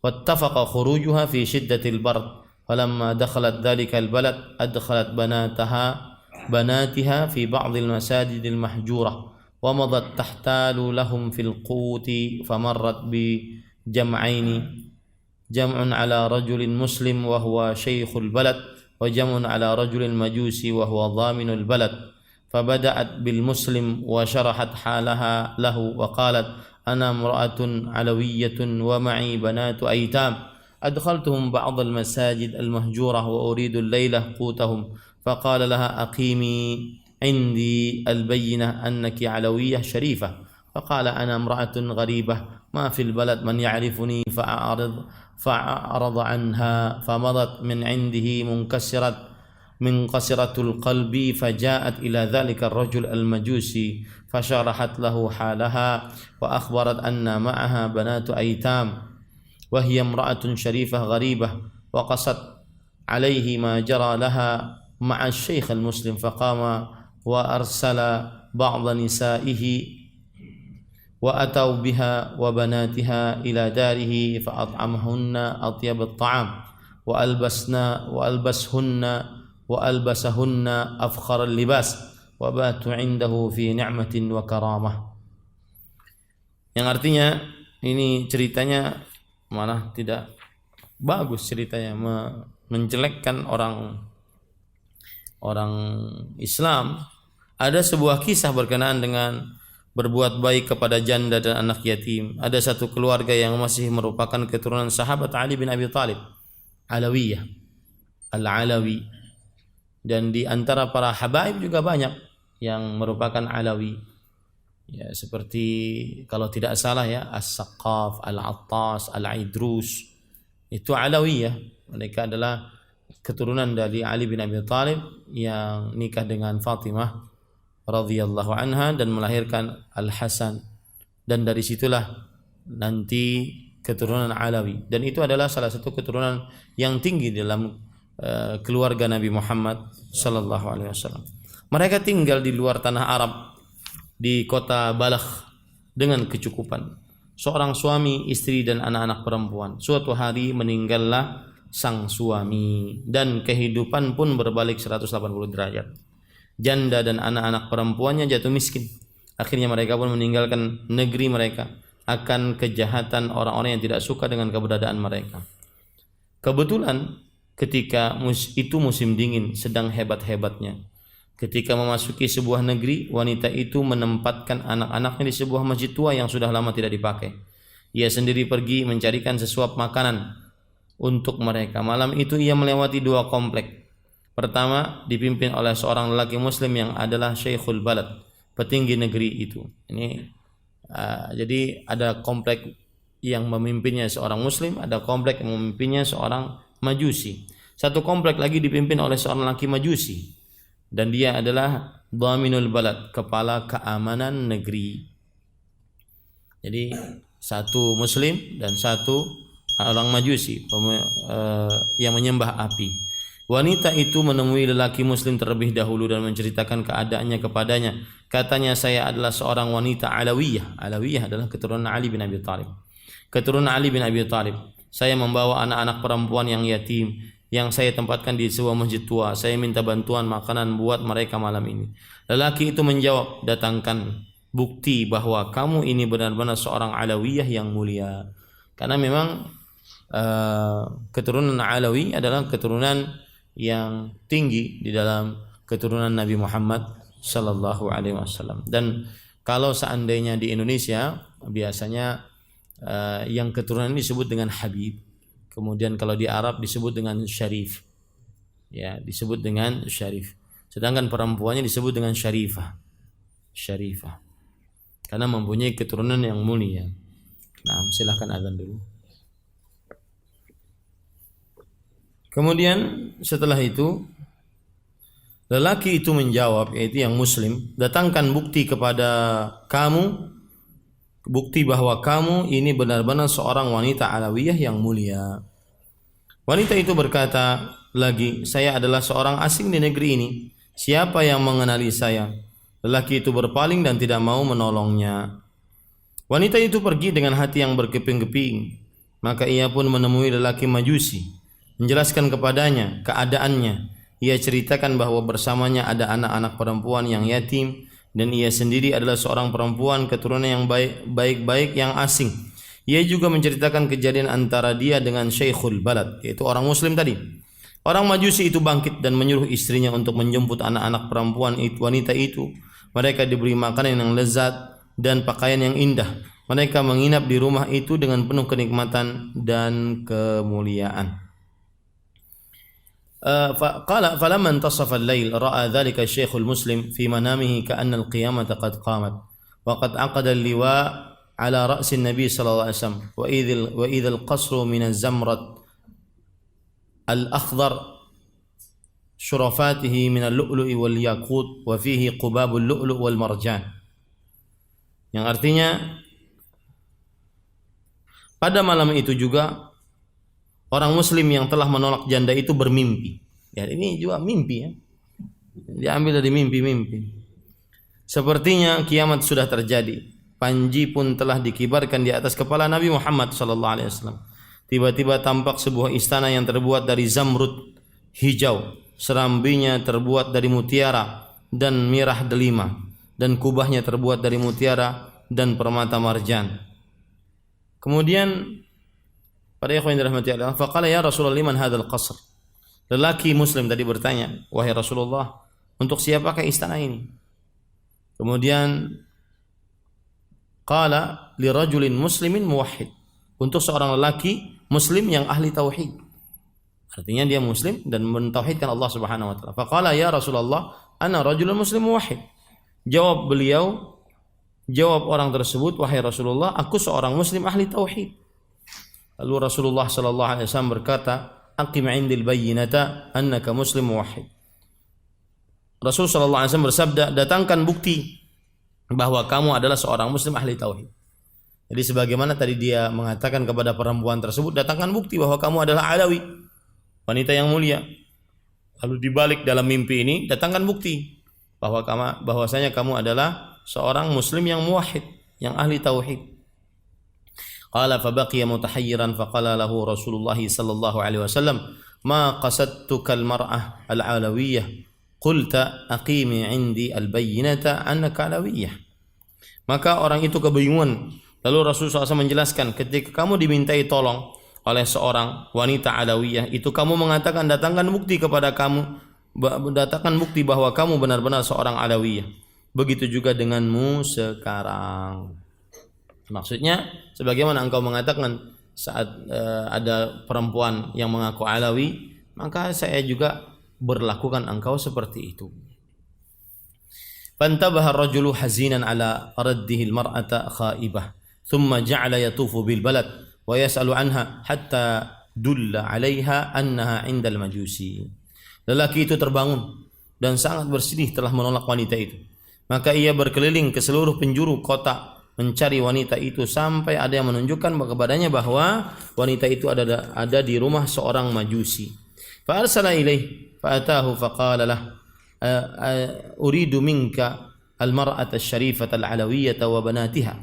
واتفق خروجها في شدة البرد فلما دخلت ذلك البلد أدخلت بناتها في بعض المساجد المحجورة ومضت تحتال لهم في القوت فمرت بجمعين جمع على رجل مسلم وهو شيخ البلد وجمع على رجل مجوسي وهو ضامن البلد فبدأت بالمسلم وشرحت حالها له وقالت أنا امرأة علوية ومعي بنات أيتام أدخلتهم بعض المساجد المهجورة وأريد الليلة قوتهم فقال لها أقيمي عندي البينة أنك علوية شريفة فقال أنا امرأة غريبة ما في البلد من يعرفني فأعرض عنها فمضت من عنده منكسرة القلب فجاءت إلى ذلك الرجل المجوسي فشرحت له حالها وأخبرت أن معها بنات أيتام وهي امرأة شريفة غريبة وقصت عليه ما جرى لها مع الشيخ المسلم فقام وأرسل بعض نسائه وأتوا بها وبناتها إلى داره فأطعمهن أطيب الطعام وألبسهن أفخر اللباس وباتوا عنده في نعمة وكرامة. Yang artinya ini ceritanya malah tidak bagus, ceritanya menjelekkan orang Islam. Ada sebuah kisah berkenaan dengan berbuat baik kepada janda dan anak yatim. Ada satu keluarga yang masih merupakan keturunan sahabat Ali bin Abi Thalib, Alawiyah, Al-Alawi. Dan di antara para habaib juga banyak yang merupakan Alawi. Ya, seperti kalau tidak salah ya, As-Saqqaf, Al-Attas, Al-Idrus. Itu Alawiyah. Mereka adalah keturunan dari Ali bin Abi Thalib yang nikah dengan Fatimah radhiyallahu anha dan melahirkan Al-Hasan, dan dari situlah nanti keturunan Alawi, dan itu adalah salah satu keturunan yang tinggi dalam keluarga Nabi Muhammad sallallahu alaihi wasallam. Mereka tinggal di luar tanah Arab di kota Balakh dengan kecukupan. Seorang suami, istri dan anak-anak perempuan. Suatu hari meninggallah sang suami dan kehidupan pun berbalik 180 derajat. Janda dan anak-anak perempuannya jatuh miskin. Akhirnya mereka pun meninggalkan negeri mereka akan kejahatan orang-orang yang tidak suka dengan keberadaan mereka. Kebetulan ketika itu musim dingin sedang hebat-hebatnya. Ketika memasuki sebuah negeri, wanita itu menempatkan anak-anaknya di sebuah masjid tua yang sudah lama tidak dipakai. Ia sendiri pergi mencarikan sesuap makanan untuk mereka. Malam itu ia melewati 2 komplek. Pertama dipimpin oleh seorang lelaki muslim yang adalah Syekhul Balad, petinggi negeri itu. Jadi ada komplek yang memimpinnya seorang muslim, ada komplek yang memimpinnya seorang majusi. Satu komplek lagi dipimpin oleh seorang lelaki majusi, dan dia adalah Dhaminul Balad, kepala keamanan negeri. Jadi satu muslim dan satu orang majusi yang menyembah api. Wanita itu menemui lelaki muslim terlebih dahulu dan menceritakan keadaannya kepadanya. Katanya, saya adalah seorang wanita Alawiyah. Alawiyah adalah keturunan Ali bin Abi Thalib. Keturunan Ali bin Abi Thalib. Saya membawa anak-anak perempuan yang yatim yang saya tempatkan di sebuah masjid tua. Saya minta bantuan makanan buat mereka malam ini. Lelaki itu menjawab, datangkan bukti bahwa kamu ini benar-benar seorang Alawiyah yang mulia. Karena memang keturunan Alawi adalah keturunan yang tinggi di dalam keturunan Nabi Muhammad sallallahu alaihi wasallam. Dan kalau seandainya di Indonesia biasanya yang keturunan ini disebut dengan Habib. Kemudian kalau di Arab disebut dengan Syarif. Ya, disebut dengan Syarif. Sedangkan perempuannya disebut dengan Syarifah. Syarifah. Karena mempunyai keturunan yang mulia. Nah, silahkan azan dulu. Kemudian setelah itu lelaki itu menjawab, yaitu yang muslim, datangkan bukti kepada kamu, bukti bahwa kamu ini benar-benar seorang wanita Alawiyah yang mulia. Wanita itu berkata lagi, saya adalah seorang asing di negeri ini. Siapa yang mengenali saya? Lelaki itu berpaling dan tidak mau menolongnya. Wanita itu pergi dengan hati yang berkeping-keping. Maka ia pun menemui lelaki Majusi, menjelaskan kepadanya keadaannya. Ia ceritakan bahwa bersamanya ada anak-anak perempuan yang yatim dan ia sendiri adalah seorang perempuan keturunan yang baik-baik yang asing. Ia juga menceritakan kejadian antara dia dengan Syekhul Balad, yaitu orang muslim tadi. Orang Majusi itu bangkit dan menyuruh istrinya untuk menjemput anak-anak perempuan wanita itu. Mereka diberi makanan yang lezat dan pakaian yang indah. Mereka menginap di rumah itu dengan penuh kenikmatan dan kemuliaan. Qala falamma intasafa al-lail ra'a dhalika asy-syaikh al-muslim fi manamihi ka'anna al-qiyamah qad qamat wa qad 'aqada al-liwa' ala ra's an-nabi sallallahu alaihi wasallam wa idh al-qasru min az-zamrat al-akhdar syurafatihi min al-lu'lu'i wal yaqut wa fihi qubabul lu'lu' wal marjan. Yang artinya pada malam itu juga orang muslim yang telah menolak janda itu bermimpi. Ya, ini juga mimpi ya. Diambil dari mimpi-mimpi. Sepertinya kiamat sudah terjadi. Panji pun telah dikibarkan di atas kepala Nabi Muhammad sallallahu alaihi wasallam. Tiba-tiba tampak sebuah istana yang terbuat dari zamrud hijau. Serambinya terbuat dari mutiara dan mirah delima, dan kubahnya terbuat dari mutiara dan permata marjan. Kemudian pada ikhwan yang dirahmati Allah, faqala ya Rasulullah liman hadzal qasr. Lelaki muslim tadi bertanya, wahai Rasulullah, untuk siapakah istana ini? Kemudian qala li rajulin muslimin muwahhid, untuk seorang lelaki muslim yang ahli tauhid. Artinya dia muslim dan mentauhidkan Allah Subhanahu wa taala. Faqala ya Rasulullah, ana rajulun muslim muwahhid. Jawab orang tersebut, wahai Rasulullah, aku seorang muslim ahli tauhid. Lalu Rasulullah sallallahu alaihi wasallam berkata, aqim 'indil bayyinata annaka muslim muwahhid. Rasul sallallahu alaihi wasallam bersabda, datangkan bukti bahwa kamu adalah seorang muslim ahli tauhid. Jadi sebagaimana tadi dia mengatakan kepada perempuan tersebut, datangkan bukti bahwa kamu adalah Alawi, wanita yang mulia. Lalu dibalik dalam mimpi ini, datangkan bukti bahwasanya kamu adalah seorang muslim yang muwahhid, yang ahli tauhid. Qala fa baqiya mutahayyiran faqala lahu Rasulullah sallallahu alaihi wasallam, ma qasadtuka al-mar'ah al-alawiyyah qulta aqimi 'indi al-bayyinata annaka alawiyyah. Maka orang itu kebingungan. Lalu Rasulullah SAW menjelaskan, ketika kamu dimintai tolong oleh seorang wanita Alawiyah, itu kamu mengatakan, datangkan bukti kepada kamu, datangkan bukti bahwa kamu benar-benar seorang Alawiyah. Begitu juga denganmu sekarang. Maksudnya, sebagaimana engkau mengatakan saat ada perempuan yang mengaku Alawi, maka saya juga berlakukan engkau seperti itu. Fantabaha ar-rajulu hazinan ala raddihi al-mar'ata khaibah, thumma ja'ala yatufu bil balad wa yas'alu anha hatta dulla 'alaiha annaha 'inda al-majusi. Lelaki itu terbangun dan sangat bersedih telah menolak wanita itu. Maka ia berkeliling ke seluruh penjuru kota mencari wanita itu sampai ada yang menunjukkan kepadanya bahwa wanita itu ada di rumah seorang majusi. Fa arsala ilaihi fa atahu fa qala lahu uridu minka al-mar'ata asy-syarifata al-alawiyyata wa banatiha.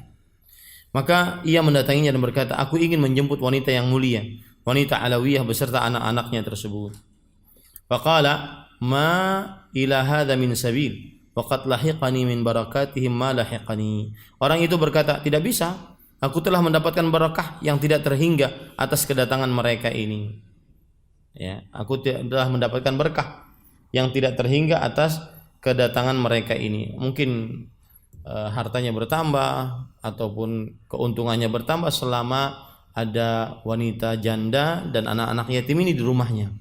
Maka ia mendatanginya dan berkata, aku ingin menjemput wanita yang mulia, wanita Alawiyah beserta anak-anaknya tersebut. Faqala ma ila hadha min sabil waqad lahiqani min barakatihim ma lahiqani. Orang itu berkata, tidak bisa, aku telah mendapatkan barakah yang tidak terhingga atas kedatangan mereka ini. Ya, aku telah mendapatkan berkah yang tidak terhingga atas kedatangan mereka ini. Mungkin hartanya bertambah ataupun keuntungannya bertambah selama ada wanita janda dan anak-anak yatim ini di rumahnya.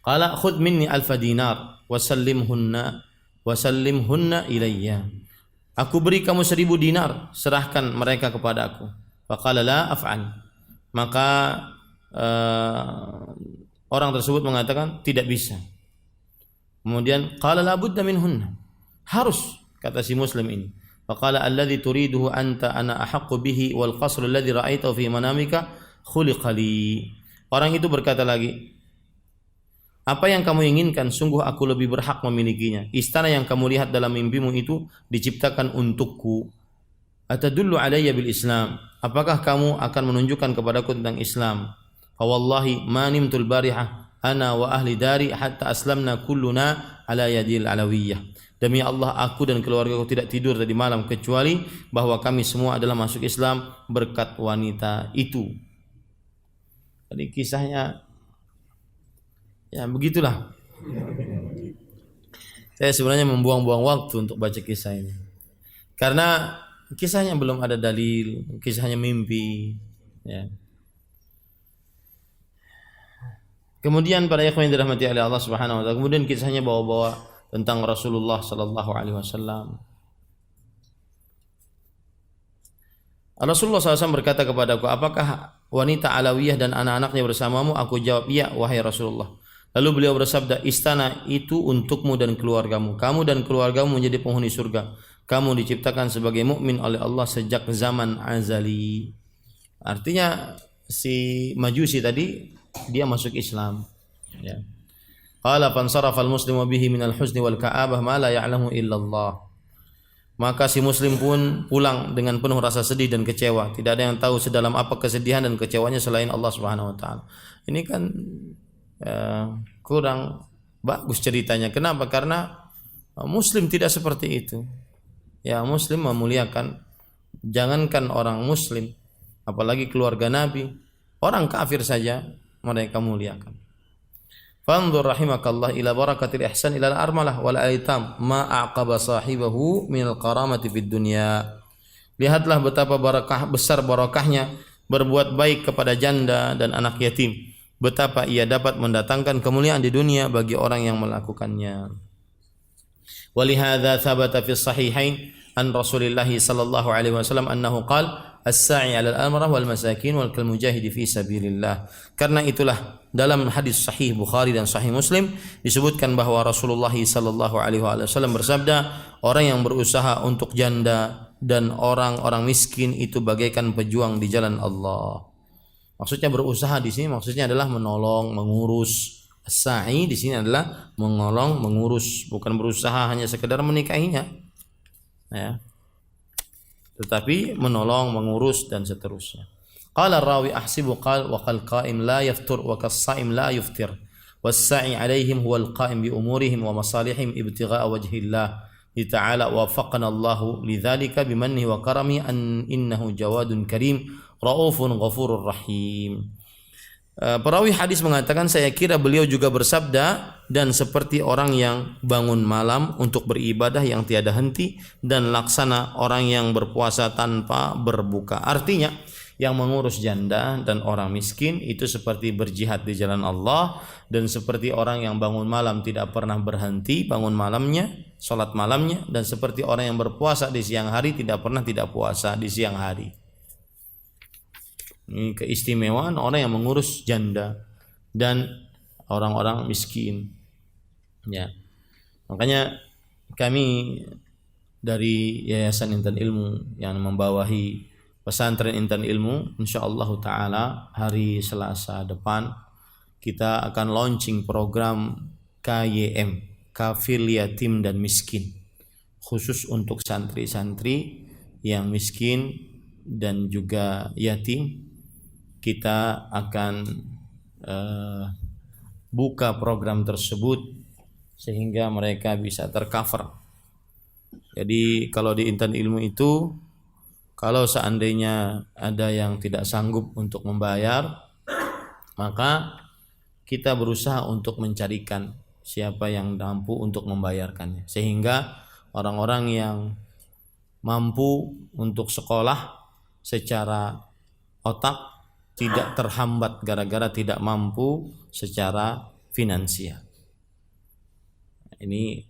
Qala khudh minni alfa dinar wasallimhunna ilayya. Aku beri kamu 1000 dinar, serahkan mereka kepada aku. Faqala la af'al. Maka orang tersebut mengatakan tidak bisa. Kemudian qala la budda minhunna. Harus, kata si muslim ini. Faqala alladhi turiduhu anta ana ahaqqu bihi wal qasru alladhi ra'aitahu fi manamika khuliqa li. Orang itu berkata lagi, apa yang kamu inginkan sungguh aku lebih berhak memilikinya. Istana yang kamu lihat dalam mimpimu itu diciptakan untukku. Atadullu alayya bil Islam. Apakah kamu akan menunjukkan kepadaku tentang Islam? Fa wallahi ma nimtul barihah ana wa ahli dari hatta aslamna kulluna ala yadil alawiyah. Demi Allah, aku dan keluargaku tidak tidur tadi malam kecuali bahwa kami semua adalah masuk Islam berkat wanita itu. Jadi kisahnya ya begitulah. Saya sebenarnya membuang-buang waktu untuk baca kisah ini karena kisahnya belum ada dalil, kisahnya mimpi. Ya. Kemudian para ikhwan yang dirahmati oleh Allah Subhanahu wa taala, kemudian kisahnya bawa-bawa tentang Rasulullah sallallahu alaihi wasallam. Rasulullah SAW berkata kepadaku, apakah wanita Alawiyah dan anak-anaknya bersamamu? Aku jawab, iya wahai Rasulullah. Lalu beliau bersabda, istana itu untukmu dan keluargamu. Kamu dan keluargamu menjadi penghuni surga. Kamu diciptakan sebagai mukmin oleh Allah sejak zaman azali. Artinya si Majusi tadi dia masuk Islam. Ya. Qala fansarafa al-muslimu bihi minal huzni wal ka'abah ma la ya'lamu illallah. Maka si muslim pun pulang dengan penuh rasa sedih dan kecewa. Tidak ada yang tahu sedalam apa kesedihan dan kecewanya selain Allah Subhanahu wa taala. Ini kan kurang bagus ceritanya. Kenapa? Karena muslim tidak seperti itu. Ya, muslim memuliakan, jangankan orang muslim, apalagi keluarga Nabi, orang kafir saja mereka muliakan. Fanzur rahimakallah ila barakatil ihsan ila al-armalah wal aitam ma aqaba sahibahu min al-karamati fid dunya. Lihatlah betapa besar barakahnya berbuat baik kepada janda dan anak yatim. Betapa ia dapat mendatangkan kemuliaan di dunia bagi orang yang melakukannya. Walihadza thabata fi sahihain an Rasulillah sallallahu alaihi wasallam annahu qala as-sa'i 'ala al-amrah wal masakin wal kal mujahidi fi sabilillah. Karena itulah dalam hadis sahih Bukhari dan sahih Muslim disebutkan bahwa Rasulullah sallallahu alaihi wasallam bersabda, orang yang berusaha untuk janda dan orang-orang miskin itu bagaikan pejuang di jalan Allah. Maksudnya berusaha di sini maksudnya adalah menolong, mengurus. As-sa'i di sini adalah menolong, mengurus, bukan berusaha hanya sekedar menikahinya. Ya. Tetapi menolong, mengurus dan seterusnya. Qala rawi ahsibu qal wa qal qa'im la yaftur wa kas-sha'im la yuftir. Was-sa'i 'alaihim huwa al-qa'im bi umurihim wa masalihim ibtigha'a wajhillah. Ta'ala wa waffaqana Allahu lidzalika bimannihi wa karamihi an innahu jawadun karim raufun ghafurur rahim. Perawi hadis mengatakan, saya kira beliau juga bersabda, dan seperti orang yang bangun malam untuk beribadah yang tiada henti dan laksana orang yang berpuasa tanpa berbuka. Artinya yang mengurus janda dan orang miskin itu seperti berjihad di jalan Allah, dan seperti orang yang bangun malam tidak pernah berhenti bangun malamnya, salat malamnya, dan seperti orang yang berpuasa di siang hari tidak pernah tidak puasa di siang hari. Ini keistimewaan orang yang mengurus janda dan orang-orang miskin. Ya. Makanya kami dari Yayasan Intan Ilmu yang membawahi pesantren Intan Ilmu, insyaallah taala hari Selasa depan kita akan launching program KYM, Kafil Yatim dan Miskin, khusus untuk santri-santri yang miskin dan juga yatim. Kita akan buka program tersebut sehingga mereka bisa tercover. Jadi kalau di intan ilmu itu, kalau seandainya ada yang tidak sanggup untuk membayar, maka kita berusaha untuk mencarikan siapa yang mampu untuk membayarkannya, sehingga orang-orang yang mampu untuk sekolah secara otak tidak terhambat gara-gara tidak mampu secara finansial. Ini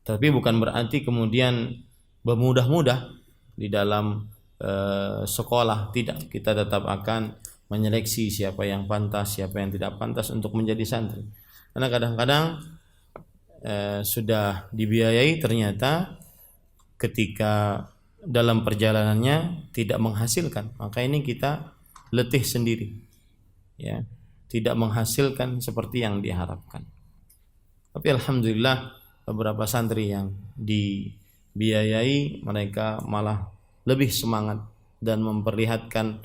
tapi bukan berarti kemudian bermudah-mudah di dalam sekolah. Tidak, kita tetap akan menyeleksi siapa yang pantas, siapa yang tidak pantas untuk menjadi santri. Karena kadang-kadang sudah dibiayai, ternyata ketika dalam perjalanannya tidak menghasilkan, maka ini kita letih sendiri, ya, tidak menghasilkan seperti yang diharapkan. Tapi alhamdulillah beberapa santri yang dibiayai mereka malah lebih semangat dan memperlihatkan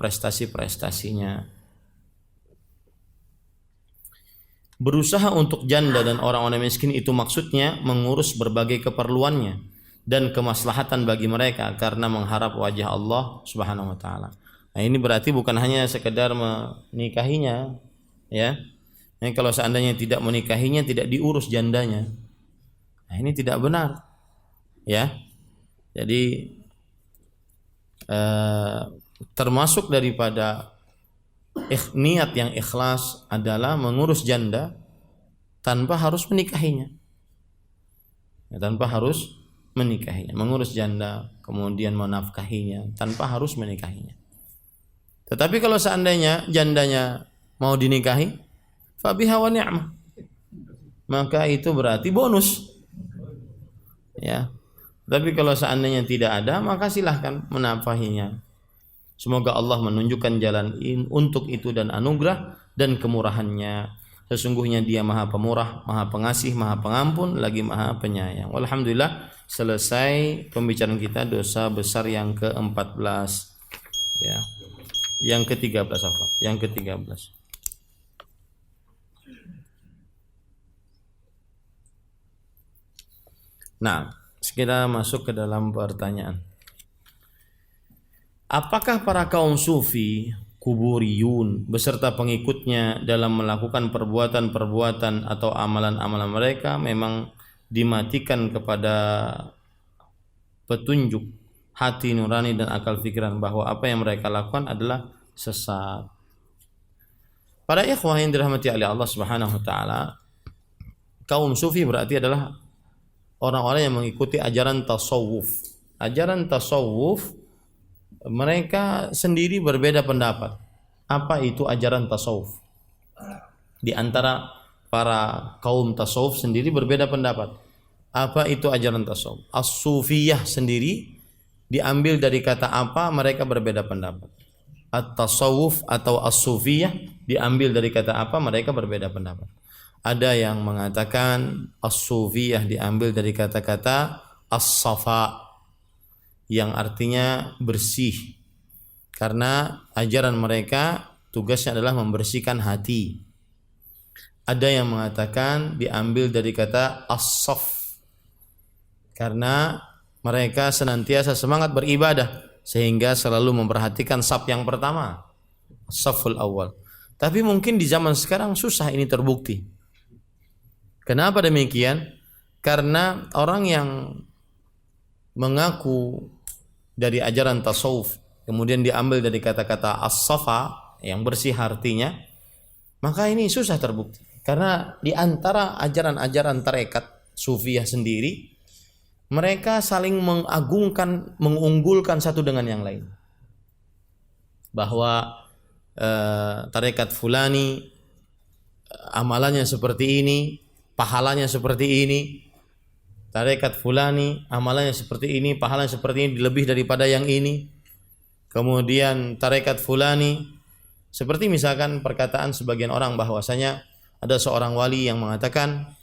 prestasi-prestasinya. Berusaha untuk janda dan orang-orang miskin itu maksudnya mengurus berbagai keperluannya dan kemaslahatan bagi mereka karena mengharap wajah Allah Subhanahu wa taala. Nah, ini berarti bukan hanya sekedar menikahinya, ya. Nah, kalau seandainya tidak menikahinya, tidak diurus jandanya, nah ini tidak benar, ya. Jadi termasuk daripada niat yang ikhlas adalah mengurus janda tanpa harus menikahinya, ya, tanpa harus menikahinya, mengurus janda kemudian menafkahinya tanpa harus menikahinya. Tetapi kalau seandainya jandanya mau dinikahi, fabiha wa ni'mah, maka itu berarti bonus, ya. Tapi kalau seandainya tidak ada, maka silahkan menafkahinya. Semoga Allah menunjukkan jalan untuk itu dan anugerah dan kemurahannya. Sesungguhnya Dia Maha Pemurah, Maha Pengasih, Maha Pengampun, lagi Maha Penyayang. Alhamdulillah, selesai pembicaraan kita dosa besar yang ke-14, ya. Yang ke-13 apa? Yang ke-13. Nah, kita masuk ke dalam pertanyaan. Apakah para kaum sufi, kuburiyun, beserta pengikutnya dalam melakukan perbuatan-perbuatan atau amalan-amalan mereka memang dimatikan kepada petunjuk hati nurani dan akal pikiran bahwa apa yang mereka lakukan adalah sesat? Para ikhwah yang dirahmati oleh Allah Subhanahu wa taala, kaum sufi berarti adalah orang-orang yang mengikuti ajaran tasawuf. Ajaran tasawuf, mereka sendiri berbeda pendapat. Apa itu ajaran tasawuf? Di antara para kaum tasawuf sendiri berbeda pendapat. Apa itu ajaran tasawuf? As-sufiyah sendiri diambil dari kata apa, mereka berbeda pendapat. At-tasawuf atau as-sufiyah diambil dari kata apa, mereka berbeda pendapat. Ada yang mengatakan as-sufiyah diambil dari kata-kata as-safa, yang artinya bersih, karena ajaran mereka tugasnya adalah membersihkan hati. Ada yang mengatakan diambil dari kata as-saf, karena mereka senantiasa semangat beribadah sehingga selalu memperhatikan saf yang pertama, saful awal. Tapi mungkin di zaman sekarang susah ini terbukti. Kenapa demikian? Karena orang yang mengaku dari ajaran tasawuf kemudian diambil dari kata-kata as-safa yang bersih artinya, maka ini susah terbukti. Karena di antara ajaran-ajaran tarekat sufiyah sendiri, mereka saling mengagungkan, mengunggulkan satu dengan yang lain. Bahwa tarekat fulani amalannya seperti ini, pahalanya seperti ini. Tarekat fulani amalannya seperti ini, pahalanya seperti ini, lebih daripada yang ini. Kemudian tarekat fulani, seperti misalkan perkataan sebagian orang bahwasanya ada seorang wali yang mengatakan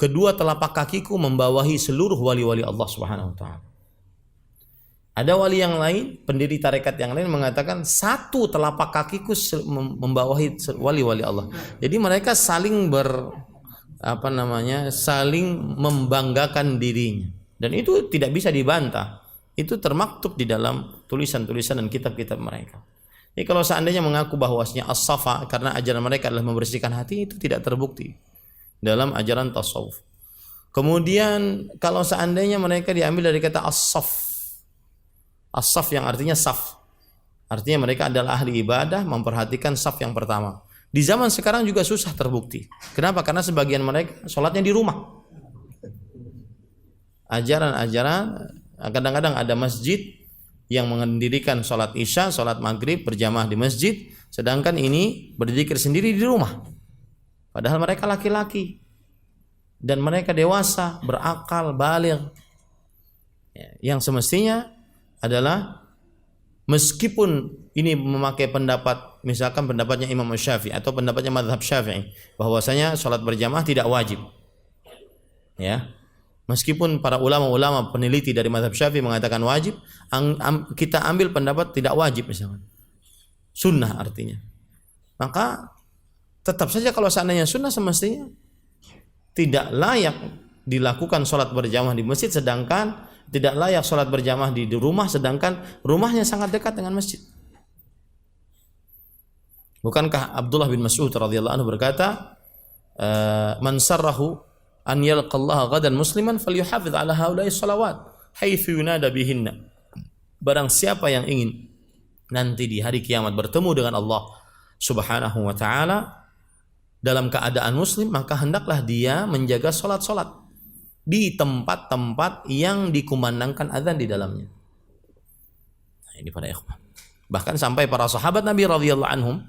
kedua telapak kakiku membawahi seluruh wali-wali Allah Subhanahu wa taala. Ada wali yang lain, pendiri tarekat yang lain mengatakan satu telapak kakiku membawahi wali-wali Allah. Jadi mereka saling saling membanggakan dirinya. Dan itu tidak bisa dibantah. Itu termaktub di dalam tulisan-tulisan dan kitab-kitab mereka. Jadi kalau seandainya mengaku bahwasanya as-safa karena ajaran mereka adalah membersihkan hati, itu tidak terbukti dalam ajaran tasawuf. Kemudian kalau seandainya mereka diambil dari kata as-saf, as-saf yang artinya saf, artinya mereka adalah ahli ibadah, memperhatikan saf yang pertama. Di zaman sekarang juga susah terbukti. Kenapa? Karena sebagian mereka sholatnya di rumah. Ajaran-ajaran, kadang-kadang ada masjid yang mendirikan sholat isya, sholat maghrib berjamaah di masjid, sedangkan ini berzikir sendiri di rumah. Padahal mereka laki-laki dan mereka dewasa, berakal, baligh. Yang semestinya adalah meskipun ini memakai pendapat, misalkan pendapatnya Imam Syafi'i atau pendapatnya mazhab Syafi'i, bahwasanya sholat berjamaah tidak wajib. Ya. Meskipun para ulama-ulama peneliti dari mazhab Syafi'i mengatakan wajib, kita ambil pendapat tidak wajib misalkan. Sunnah artinya. Maka tetap saja kalau seandainya sunnah semestinya tidak layak dilakukan sholat berjamaah di masjid, sedangkan tidak layak sholat berjamaah di rumah, sedangkan rumahnya sangat dekat dengan masjid. Bukankah Abdullah bin Mas'ud radhiyallahu anhu berkata, "Man sarrahu an yalqallaha ghadan musliman falyuhafidz ala haula'i shalawat haitsu yunada bihinna." Barang siapa yang ingin nanti di hari kiamat bertemu dengan Allah Subhanahu wa taala dalam keadaan muslim, maka hendaklah dia menjaga salat-salat di tempat-tempat yang dikumandangkan azan di dalamnya. Nah, ini para ikhwan. Bahkan sampai para sahabat Nabi radhiyallahu anhum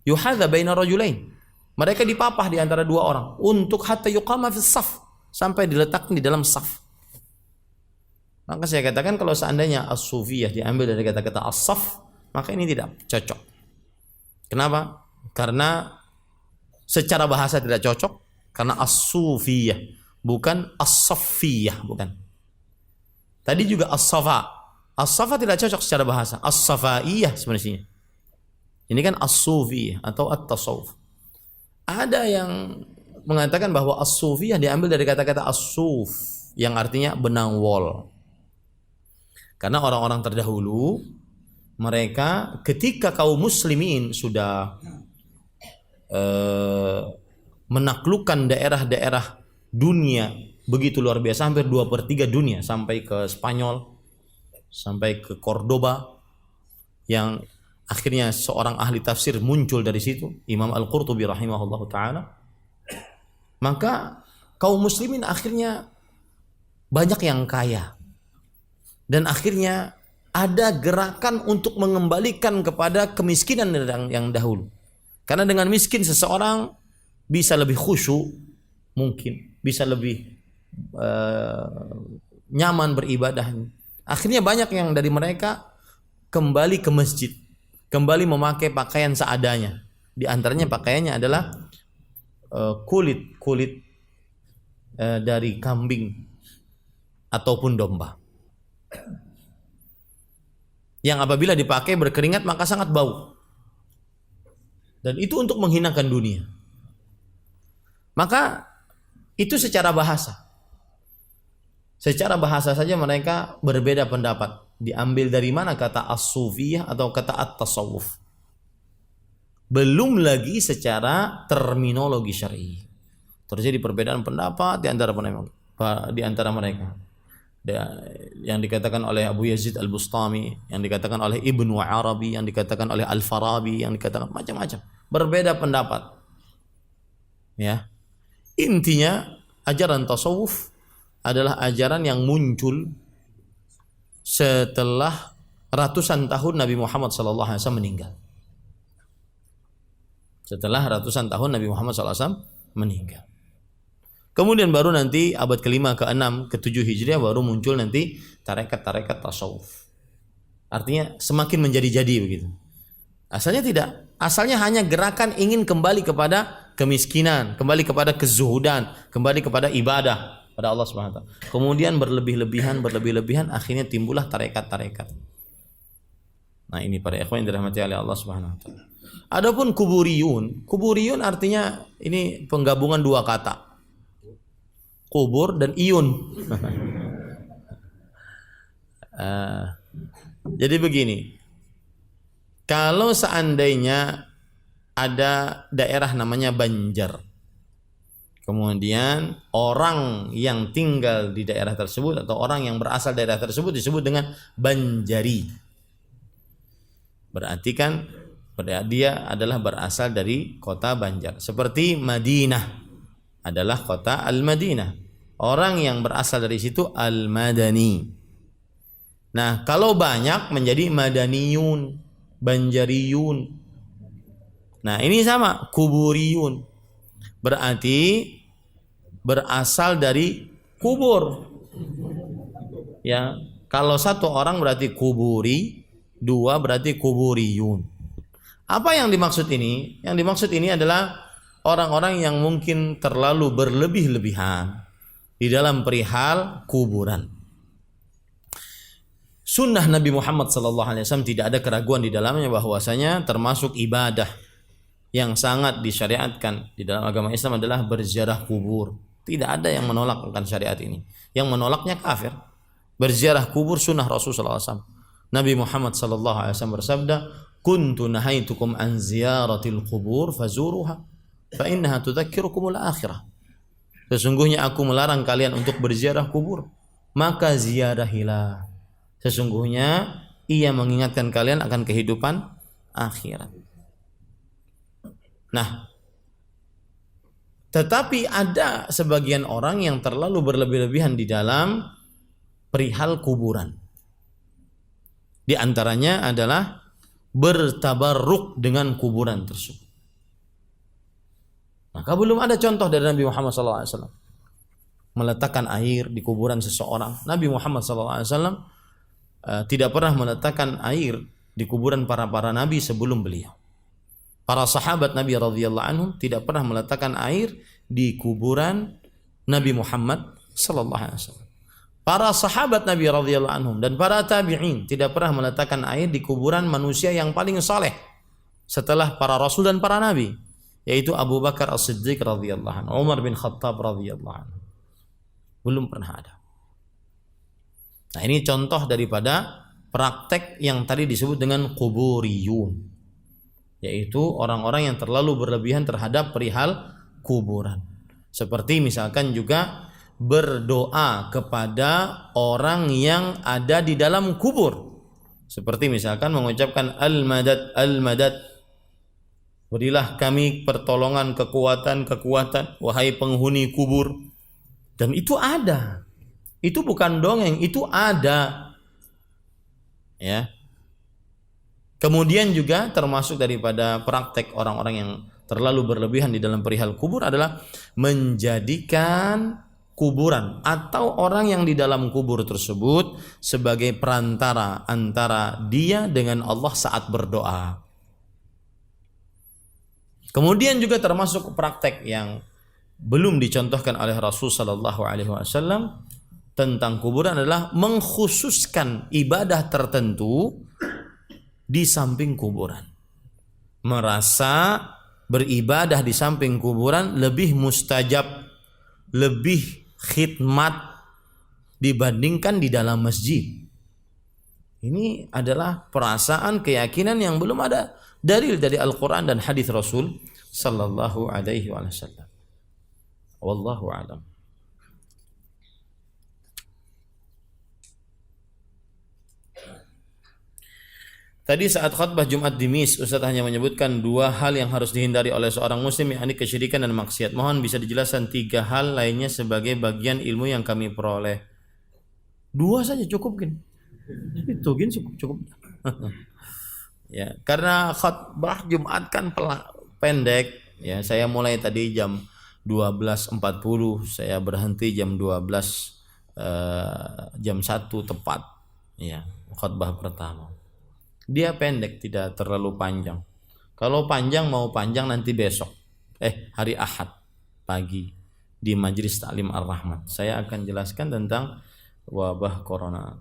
yuhadza baina rajulain. Mereka dipapah di antara dua orang untuk hatta yuqama fis saf, sampai diletakkan di dalam saf. Maka saya katakan kalau seandainya as-sufiyah diambil dari kata-kata as-saf, maka ini tidak cocok. Kenapa? Karena secara bahasa tidak cocok, karena as-sufiyah bukan as-saffiyah, bukan. Tadi juga as-safa. As-safa tidak cocok secara bahasa. As-safaiyah sebenarnya. Ini kan as-sufiyah atau at-tasawuf. Ada yang mengatakan bahwa as-sufiyah diambil dari kata-kata as-suf yang artinya benang wol. Karena orang-orang terdahulu mereka ketika kaum muslimin sudah menaklukkan daerah-daerah dunia begitu luar biasa, hampir 2/3 dunia, sampai ke Spanyol, sampai ke Cordoba, yang akhirnya seorang ahli tafsir muncul dari situ, Imam Al-Qurtubi rahimahullahu taala. Maka kaum muslimin akhirnya banyak yang kaya, dan akhirnya ada gerakan untuk mengembalikan kepada kemiskinan yang dahulu. Karena dengan miskin seseorang bisa lebih khusyuk, mungkin bisa lebih nyaman beribadah. Akhirnya banyak yang dari mereka kembali ke masjid, kembali memakai pakaian seadanya. Di antaranya pakaiannya adalah kulit dari kambing ataupun domba, yang apabila dipakai berkeringat maka sangat bau, dan itu untuk menghinakan dunia. Maka itu secara bahasa. Secara bahasa saja mereka berbeda pendapat. Diambil dari mana kata as-sufiyah atau kata at-tasawuf. Belum lagi secara terminologi syar'i. Terjadi perbedaan pendapat di antara mereka. Yang dikatakan oleh Abu Yazid Al-Bustami, yang dikatakan oleh Ibnu Arabi, yang dikatakan oleh Al-Farabi, yang dikatakan macam-macam. Berbeda pendapat. Ya. Intinya ajaran tasawuf adalah ajaran yang muncul setelah ratusan tahun Nabi Muhammad SAW meninggal. Setelah ratusan tahun Nabi Muhammad SAW meninggal. Kemudian baru nanti abad ke-5, ke-6, ke-7 Hijriah baru muncul nanti tarekat-tarekat tasawuf. Artinya semakin menjadi-jadi begitu. Asalnya tidak. Asalnya hanya gerakan ingin kembali kepada kemiskinan, kembali kepada kezuhudan, kembali kepada ibadah. pada Allah Subhanahu wa taala. Kemudian berlebih-lebihan akhirnya timbullah tarekat-tarekat. Nah, ini para ikhwan yang dirahmati oleh Allah Subhanahu wa taala. Adapun kuburiyun artinya ini penggabungan dua kata. Kubur dan iyun. Jadi begini. Kalau seandainya ada daerah namanya Banjar, kemudian orang yang tinggal di daerah tersebut atau orang yang berasal daerah tersebut disebut dengan Banjari. Berarti kan dia adalah berasal dari kota Banjar. Seperti Madinah adalah kota Al-Madinah. Orang yang berasal dari situ Al-Madani. Nah, kalau banyak menjadi Madaniyun, Banjariyun. Nah, ini sama, kuburiyun. Berarti berasal dari kubur. Ya, kalau satu orang berarti kuburi, dua berarti kuburiyun. Apa yang dimaksud ini? Yang dimaksud ini adalah orang-orang yang mungkin terlalu berlebih-lebihan di dalam perihal kuburan. Sunnah Nabi Muhammad SAW tidak ada keraguan di dalamnya bahwasanya termasuk ibadah yang sangat disyariatkan di dalam agama Islam adalah berziarah kubur. Tidak ada yang menolak akan syariat ini. Yang menolaknya kafir. Berziarah kubur sunnah Rasulullah SAW. Nabi Muhammad SAW bersabda, "Kuntu nahaitukum an ziyaratil qubur fazuruha, fa innaha tudzakirukumul akhirah." Sesungguhnya aku melarang kalian untuk berziarah kubur, maka ziarahilah. Sesungguhnya ia mengingatkan kalian akan kehidupan akhirat. Nah, tetapi ada sebagian orang yang terlalu berlebih-lebihan di dalam perihal kuburan. Di antaranya adalah bertabarruk dengan kuburan tersebut. Maka belum ada contoh dari Nabi Muhammad SAW meletakkan air di kuburan seseorang. Nabi Muhammad SAW tidak pernah meletakkan air di kuburan para nabi sebelum beliau. Para sahabat Nabi radhiyallahu anhum tidak pernah meletakkan air di kuburan Nabi Muhammad sallallahu alaihi wasallam. Para sahabat Nabi radhiyallahu anhum dan para tabi'in tidak pernah meletakkan air di kuburan manusia yang paling saleh setelah para rasul dan para nabi, yaitu Abu Bakar As-Siddiq radhiyallahu anhu, Umar bin Khattab radhiyallahu anhu. Belum pernah ada. Nah, ini contoh daripada praktek yang tadi disebut dengan kuburiyun, yaitu orang-orang yang terlalu berlebihan terhadap perihal kuburan. Seperti misalkan juga berdoa kepada orang yang ada di dalam kubur. Seperti misalkan mengucapkan al-madad, al-madad. Berilah kami pertolongan, kekuatan, wahai penghuni kubur. Dan itu ada. Itu bukan dongeng, itu ada. Ya. Kemudian juga termasuk daripada praktek orang-orang yang terlalu berlebihan di dalam perihal kubur adalah menjadikan kuburan atau orang yang di dalam kubur tersebut sebagai perantara antara dia dengan Allah saat berdoa. Kemudian juga termasuk praktek yang belum dicontohkan oleh Rasul sallallahu alaihi wasallam tentang kuburan adalah mengkhususkan ibadah tertentu di samping kuburan. Merasa beribadah di samping kuburan lebih mustajab, lebih khidmat dibandingkan di dalam masjid. Ini adalah perasaan, keyakinan yang belum ada dalil dari Al-Quran dan hadis Rasul sallallahu alaihi wasallam. Wallahu a'lam. Tadi saat khutbah Jumat di MIS, Ustaz hanya menyebutkan dua hal yang harus dihindari oleh seorang muslim, yakni kesyirikan dan maksiat. Mohon bisa dijelaskan tiga hal lainnya sebagai bagian ilmu yang kami peroleh. Dua saja cukup kan? Itu kan cukup. Ya, karena khutbah Jumat kan pendek. Ya, saya mulai tadi jam 12.40, saya berhenti jam 12 jam 1 tepat. Ya, khutbah pertama. Dia pendek, tidak terlalu panjang. Kalau panjang mau panjang nanti besok. Hari Ahad pagi. di Majelis Taklim Ar-Rahmat. Saya akan jelaskan tentang wabah corona.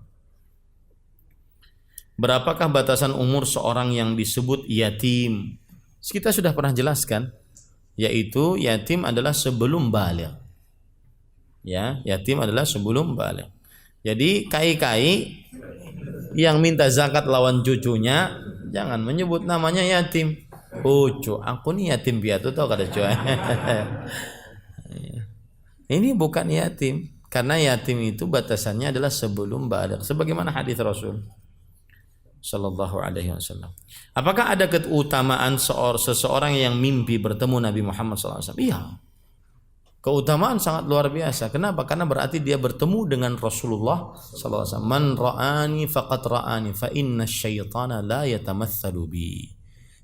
Berapakah batasan umur seorang yang disebut yatim? Kita sudah pernah jelaskan, yaitu yatim adalah sebelum baligh. Ya, yatim adalah sebelum baligh. Jadi kai-kai yang minta zakat lawan cucunya jangan menyebut namanya yatim. Cucu, aku nih yatim piatu tau kada cuy. Ini bukan yatim, karena yatim itu batasannya adalah sebelum baligh, sebagaimana hadis Rasul sallallahu alaihi wasallam. Apakah ada keutamaan seseorang yang mimpi bertemu Nabi Muhammad sallallahu alaihi wasallam? Iya. Keutamaan sangat luar biasa. Kenapa? Karena berarti dia bertemu dengan Rasulullah sallallahu alaihi wasallam. Man ra'ani faqad ra'ani fa inna syaitana la yatamatsalu bi.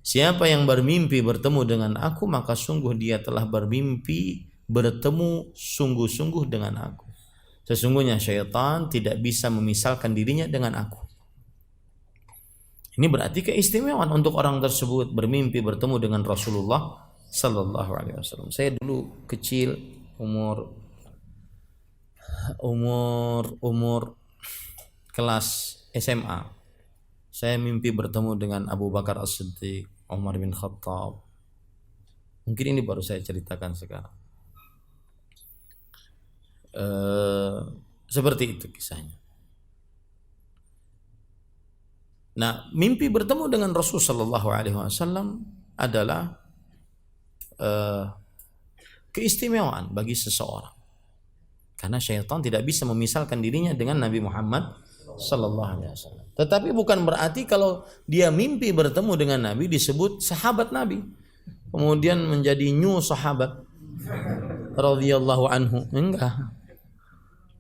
Siapa yang bermimpi bertemu dengan aku, maka sungguh dia telah bermimpi bertemu sungguh-sungguh dengan aku. Sesungguhnya syaitan tidak bisa memisalkan dirinya dengan aku. Ini berarti keistimewaan untuk orang tersebut bermimpi bertemu dengan Rasulullah sallallahu alaihi wasallam. Saya dulu kecil, umur kelas SMA. Saya mimpi bertemu dengan Abu Bakar As-Siddiq, Umar bin Khattab. Mungkin ini baru saya ceritakan sekarang. Seperti itu kisahnya. Nah, mimpi bertemu dengan Rasul sallallahu alaihi wasallam adalah keistimewaan bagi seseorang. Karena syaitan tidak bisa memisalkan dirinya dengan Nabi Muhammad sallallahu alaihi wasallam. Tetapi bukan berarti kalau dia mimpi bertemu dengan Nabi disebut sahabat Nabi. Kemudian menjadi new sahabat radhiyallahu anhu. Enggak.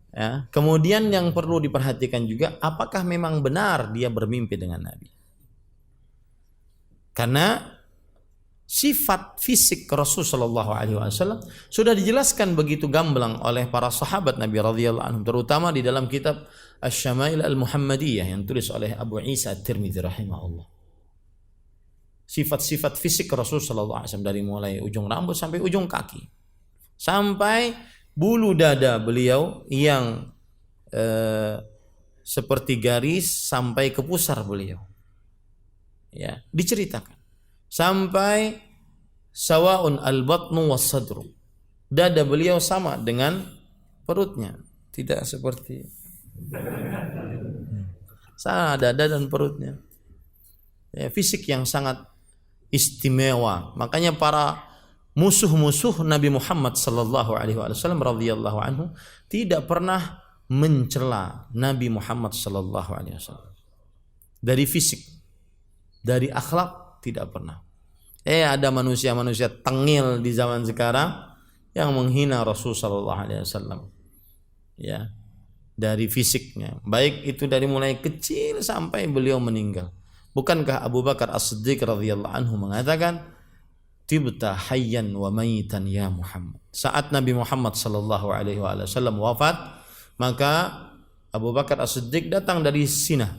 Ya, kemudian yang perlu diperhatikan juga, apakah memang benar dia bermimpi dengan Nabi? Karena sifat fisik Rasul sallallahu alaihi wasallam sudah dijelaskan begitu gamblang oleh para sahabat Nabi radhiyallahu anhum, terutama di dalam kitab Asy-Syama'il Al-Muhammadiyah yang tulis oleh Abu Isa At-Tirmidzi rahimahullah. Sifat-sifat fisik Rasul sallallahu alaihi wasallam dari mulai ujung rambut sampai ujung kaki, sampai bulu dada beliau yang seperti garis sampai ke pusar beliau, ya, diceritakan. Sampai sawaun al-batnu was-sadru, dada beliau sama dengan perutnya, tidak seperti sama dada dan perutnya, ya, fisik yang sangat istimewa. Makanya para musuh-musuh Nabi Muhammad sallallahu alaihi wasallam radhiyallahu anhu tidak pernah mencela Nabi Muhammad sallallahu alaihi wasallam. Dari fisik, dari akhlak tidak pernah. Ada manusia-manusia tengil di zaman sekarang yang menghina Rasul sallallahu alaihi wasallam. Ya. Dari fisiknya, baik itu dari mulai kecil sampai beliau meninggal. Bukankah Abu Bakar As-Siddiq radhiyallahu anhu mengatakan, tibta hayyan wa mayitan ya Muhammad. Saat Nabi Muhammad sallallahu alaihi wasallam wafat, maka Abu Bakar As-Siddiq datang dari Sinah,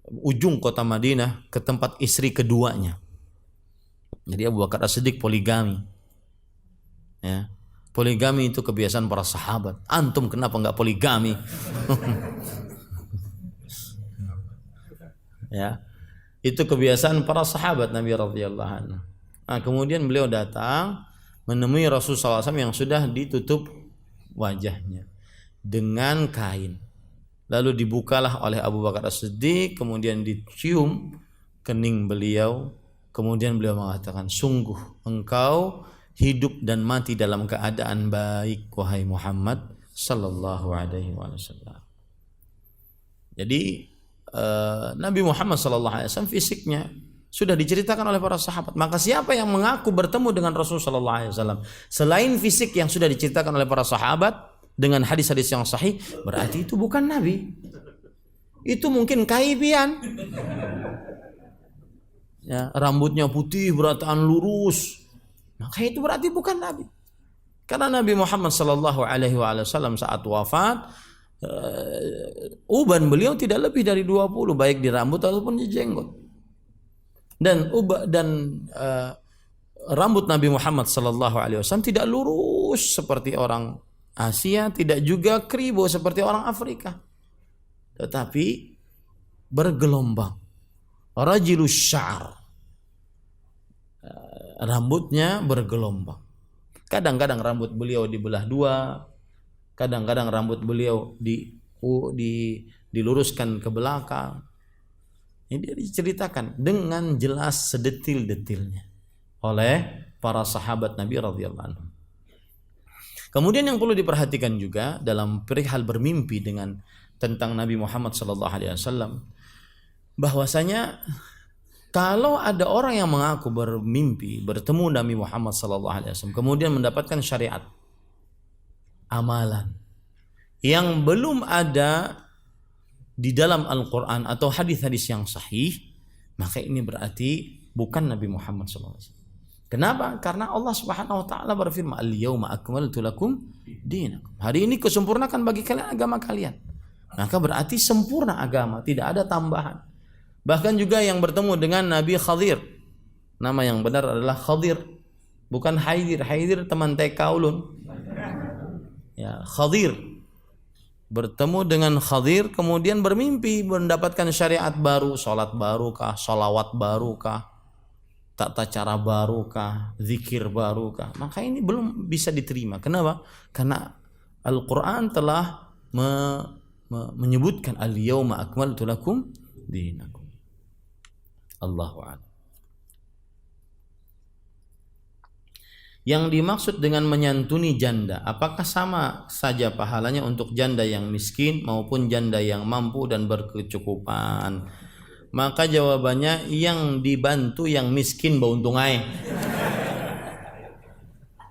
ujung kota Madinah, ke tempat istri keduanya. Jadi Abu Bakar As-Siddiq poligami. Ya. Poligami itu kebiasaan para sahabat. Antum kenapa enggak poligami? Ya. Itu kebiasaan para sahabat Nabi radhiyallahu anhu. Nah, kemudian beliau datang menemui Rasulullah SAW yang sudah ditutup wajahnya dengan kain. Lalu dibukalah oleh Abu Bakar As-Siddiq, kemudian dicium kening beliau, kemudian beliau mengatakan, sungguh engkau hidup dan mati dalam keadaan baik, wahai Muhammad sallallahu alaihi wasallam. Jadi Nabi Muhammad sallallahu alaihi wasallam fisiknya sudah diceritakan oleh para sahabat. Maka siapa yang mengaku bertemu dengan Rasul sallallahu alaihi wasallam selain fisik yang sudah diceritakan oleh para sahabat dengan hadis-hadis yang sahih, berarti itu bukan nabi. Itu mungkin kaibian. Ya, rambutnya putih, berataan lurus. Maka itu berarti bukan nabi. Karena Nabi Muhammad sallallahu alaihi wasallam saat wafat, uban beliau tidak lebih dari 20, baik di rambut ataupun di jenggot. Dan rambut Nabi Muhammad sallallahu alaihi wasallam tidak lurus lurus seperti orang Asia, tidak juga kribo seperti orang Afrika, tetapi bergelombang. Rajilus sya'ar, rambutnya bergelombang. Kadang-kadang rambut beliau dibelah dua, kadang-kadang rambut beliau diluruskan ke belakang. Ini diceritakan dengan jelas sedetil-detilnya oleh para sahabat Nabi radhiyallahu anhum. Kemudian yang perlu diperhatikan juga dalam perihal bermimpi tentang Nabi Muhammad sallallahu alaihi wasallam, bahwasanya kalau ada orang yang mengaku bermimpi bertemu Nabi Muhammad sallallahu alaihi wasallam kemudian mendapatkan syariat amalan yang belum ada di dalam Al-Qur'an atau hadis-hadis yang sahih, maka ini berarti bukan Nabi Muhammad sallallahu alaihi wasallam. Kenapa? Karena Allah Subhanahu wa taala berfirman, "Al-yauma akmaltu lakum dinakum." Hari ini kusempurnakan bagi kalian agama kalian. Maka berarti sempurna agama, tidak ada tambahan. Bahkan juga yang bertemu dengan Nabi Khadir, nama yang benar adalah Khadir, bukan Haidir. Haidir teman TK ulun. Ya, Khadir. Bertemu dengan Khadir kemudian bermimpi mendapatkan syariat baru, salat barukah, salawat barukah, tata cara barukah, zikir barukah. Maka ini belum bisa diterima. Kenapa? Karena Al-Qur'an telah menyebutkan al-yauma akmaltu lakum dinakum. Allahu a'lam. Yang dimaksud dengan menyantuni janda, apakah sama saja pahalanya untuk janda yang miskin maupun janda yang mampu dan berkecukupan? Maka jawabannya, yang dibantu yang miskin bauntung ae.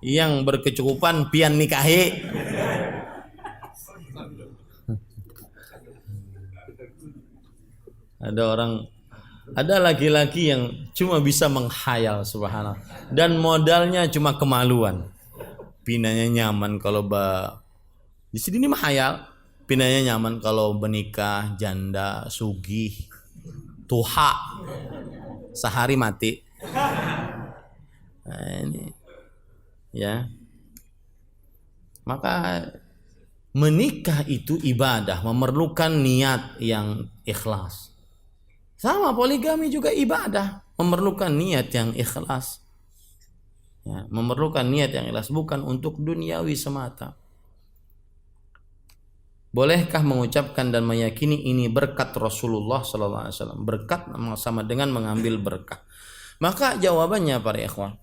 Yang berkecukupan pian nikahi. Ada laki-laki yang cuma bisa menghayal, subhanallah, dan modalnya cuma kemaluan. Pinanya nyaman kalau di sini menghayal, pinanya nyaman kalau menikah, janda, sugih, tuha, sehari mati. Nah, ini ya. Maka menikah itu ibadah, memerlukan niat yang ikhlas. Sama poligami juga ibadah, memerlukan niat yang ikhlas. Ya, memerlukan niat yang ikhlas, bukan untuk duniawi semata. Bolehkah mengucapkan dan meyakini ini berkat Rasulullah sallallahu alaihi wasallam? Berkat sama dengan mengambil berkah. Maka jawabannya para ikhwan,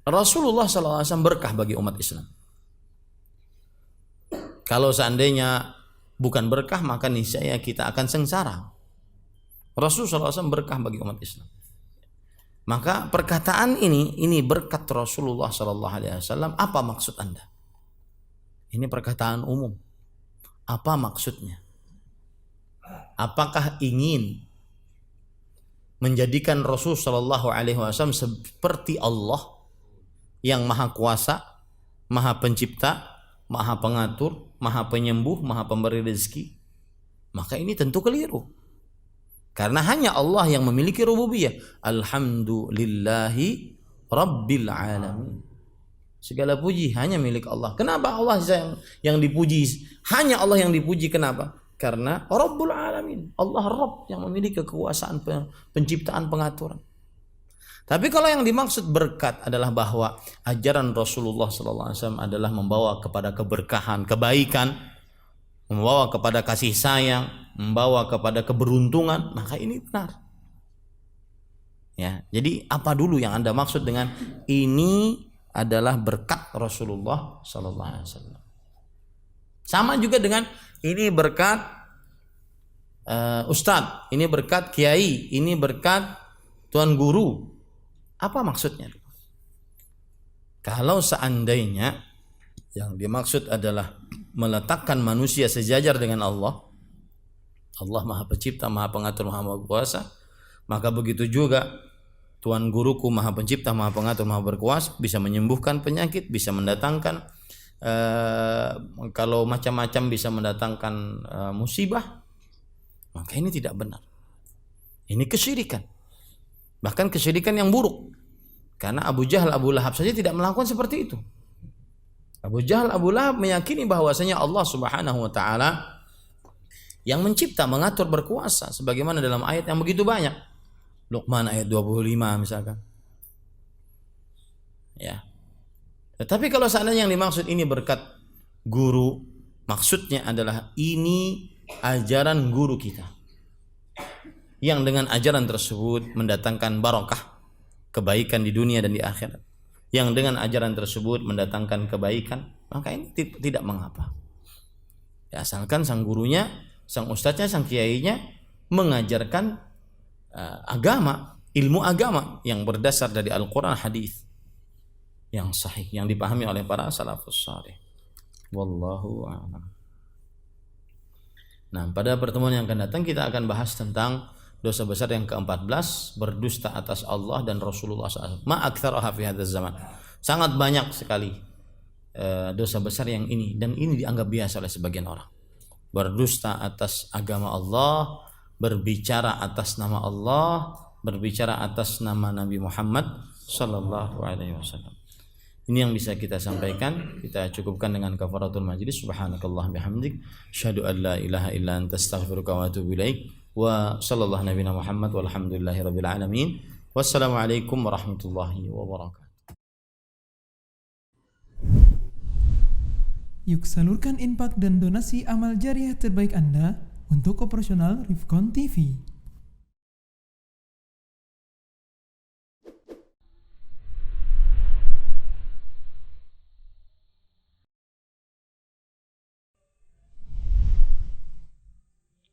Rasulullah sallallahu alaihi wasallam berkah bagi umat Islam. Kalau seandainya bukan berkah, maka niscaya kita akan sengsara. Rasulullah SAW berkah bagi umat Islam. Maka perkataan ini berkat Rasulullah SAW, apa maksud Anda? Ini perkataan umum. Apa maksudnya? Apakah ingin menjadikan Rasul SAW seperti Allah yang maha kuasa, maha pencipta, maha pengatur, maha penyembuh, maha pemberi rezeki? Maka ini tentu keliru. Karena hanya Allah yang memiliki rububiyah. Alhamdulillahi Rabbil Alamin. Segala puji hanya milik Allah. Kenapa Allah yang dipuji? Hanya Allah yang dipuji. Kenapa? Karena Rabbul Alamin. Allah Rabb yang memiliki kekuasaan penciptaan, pengaturan. Tapi kalau yang dimaksud berkat adalah bahwa ajaran Rasulullah SAW adalah membawa kepada keberkahan, kebaikan, membawa kepada kasih sayang, membawa kepada keberuntungan, maka ini benar. Ya, jadi apa dulu yang Anda maksud dengan ini adalah berkat Rasulullah sallallahu alaihi wasallam? Sama juga dengan ini berkat ustadz, ini berkat kiai, ini berkat tuan guru. Apa maksudnya? Kalau seandainya yang dimaksud adalah meletakkan manusia sejajar dengan Allah, Allah Maha Pencipta, Maha Pengatur, Maha Berkuasa, maka begitu juga Tuan guruku Maha Pencipta, Maha Pengatur, Maha Berkuasa, bisa menyembuhkan penyakit, bisa mendatangkan kalau macam-macam, bisa mendatangkan musibah. Maka ini tidak benar. Ini kesyirikan. Bahkan kesyirikan yang buruk. Karena Abu Jahal, Abu Lahab saja tidak melakukan seperti itu. Abu Jahal, Abu Lahab meyakini bahwasanya Allah Subhanahu wa taala yang mencipta, mengatur, berkuasa sebagaimana dalam ayat yang begitu banyak. Luqman ayat 25 misalkan. Ya. Tetapi kalau seandainya yang dimaksud ini berkat guru, maksudnya adalah ini ajaran guru kita. Yang dengan ajaran tersebut mendatangkan barakah, kebaikan di dunia dan di akhirat. Yang dengan ajaran tersebut mendatangkan kebaikan, maka ini tidak mengapa. Ya, asalkan sang gurunya, sang ustadznya, sang kiainya mengajarkan agama, ilmu agama yang berdasar dari Al-Quran, hadis yang sahih, yang dipahami oleh para salafus saleh. Wallahu a'lam. Nah, pada pertemuan yang akan datang kita akan bahas tentang dosa besar yang ke-14, berdusta atas Allah dan Rasulullah SAW. Ma aktsaraha fi hadzal zaman. Sangat banyak sekali dosa besar yang ini, dan ini dianggap biasa oleh sebagian orang. Berdusta atas agama Allah, berbicara atas nama Allah, berbicara atas nama Nabi Muhammad sallallahu alaihi wasallam. Ini yang bisa kita sampaikan. Kita cukupkan dengan kafaratul majlis. Subhanakallah bihamdik, asyhadu an la ilaha illa anta, astaghfiruka wa atubu ilaik. Wa sallallahu nabiyana Muhammad walhamdulillahi rabbil alamin. Wassalamualaikum warahmatullahi wabarakatuh. Yuk salurkan infak dan donasi amal jariah terbaik Anda untuk operasional Rifkon TV.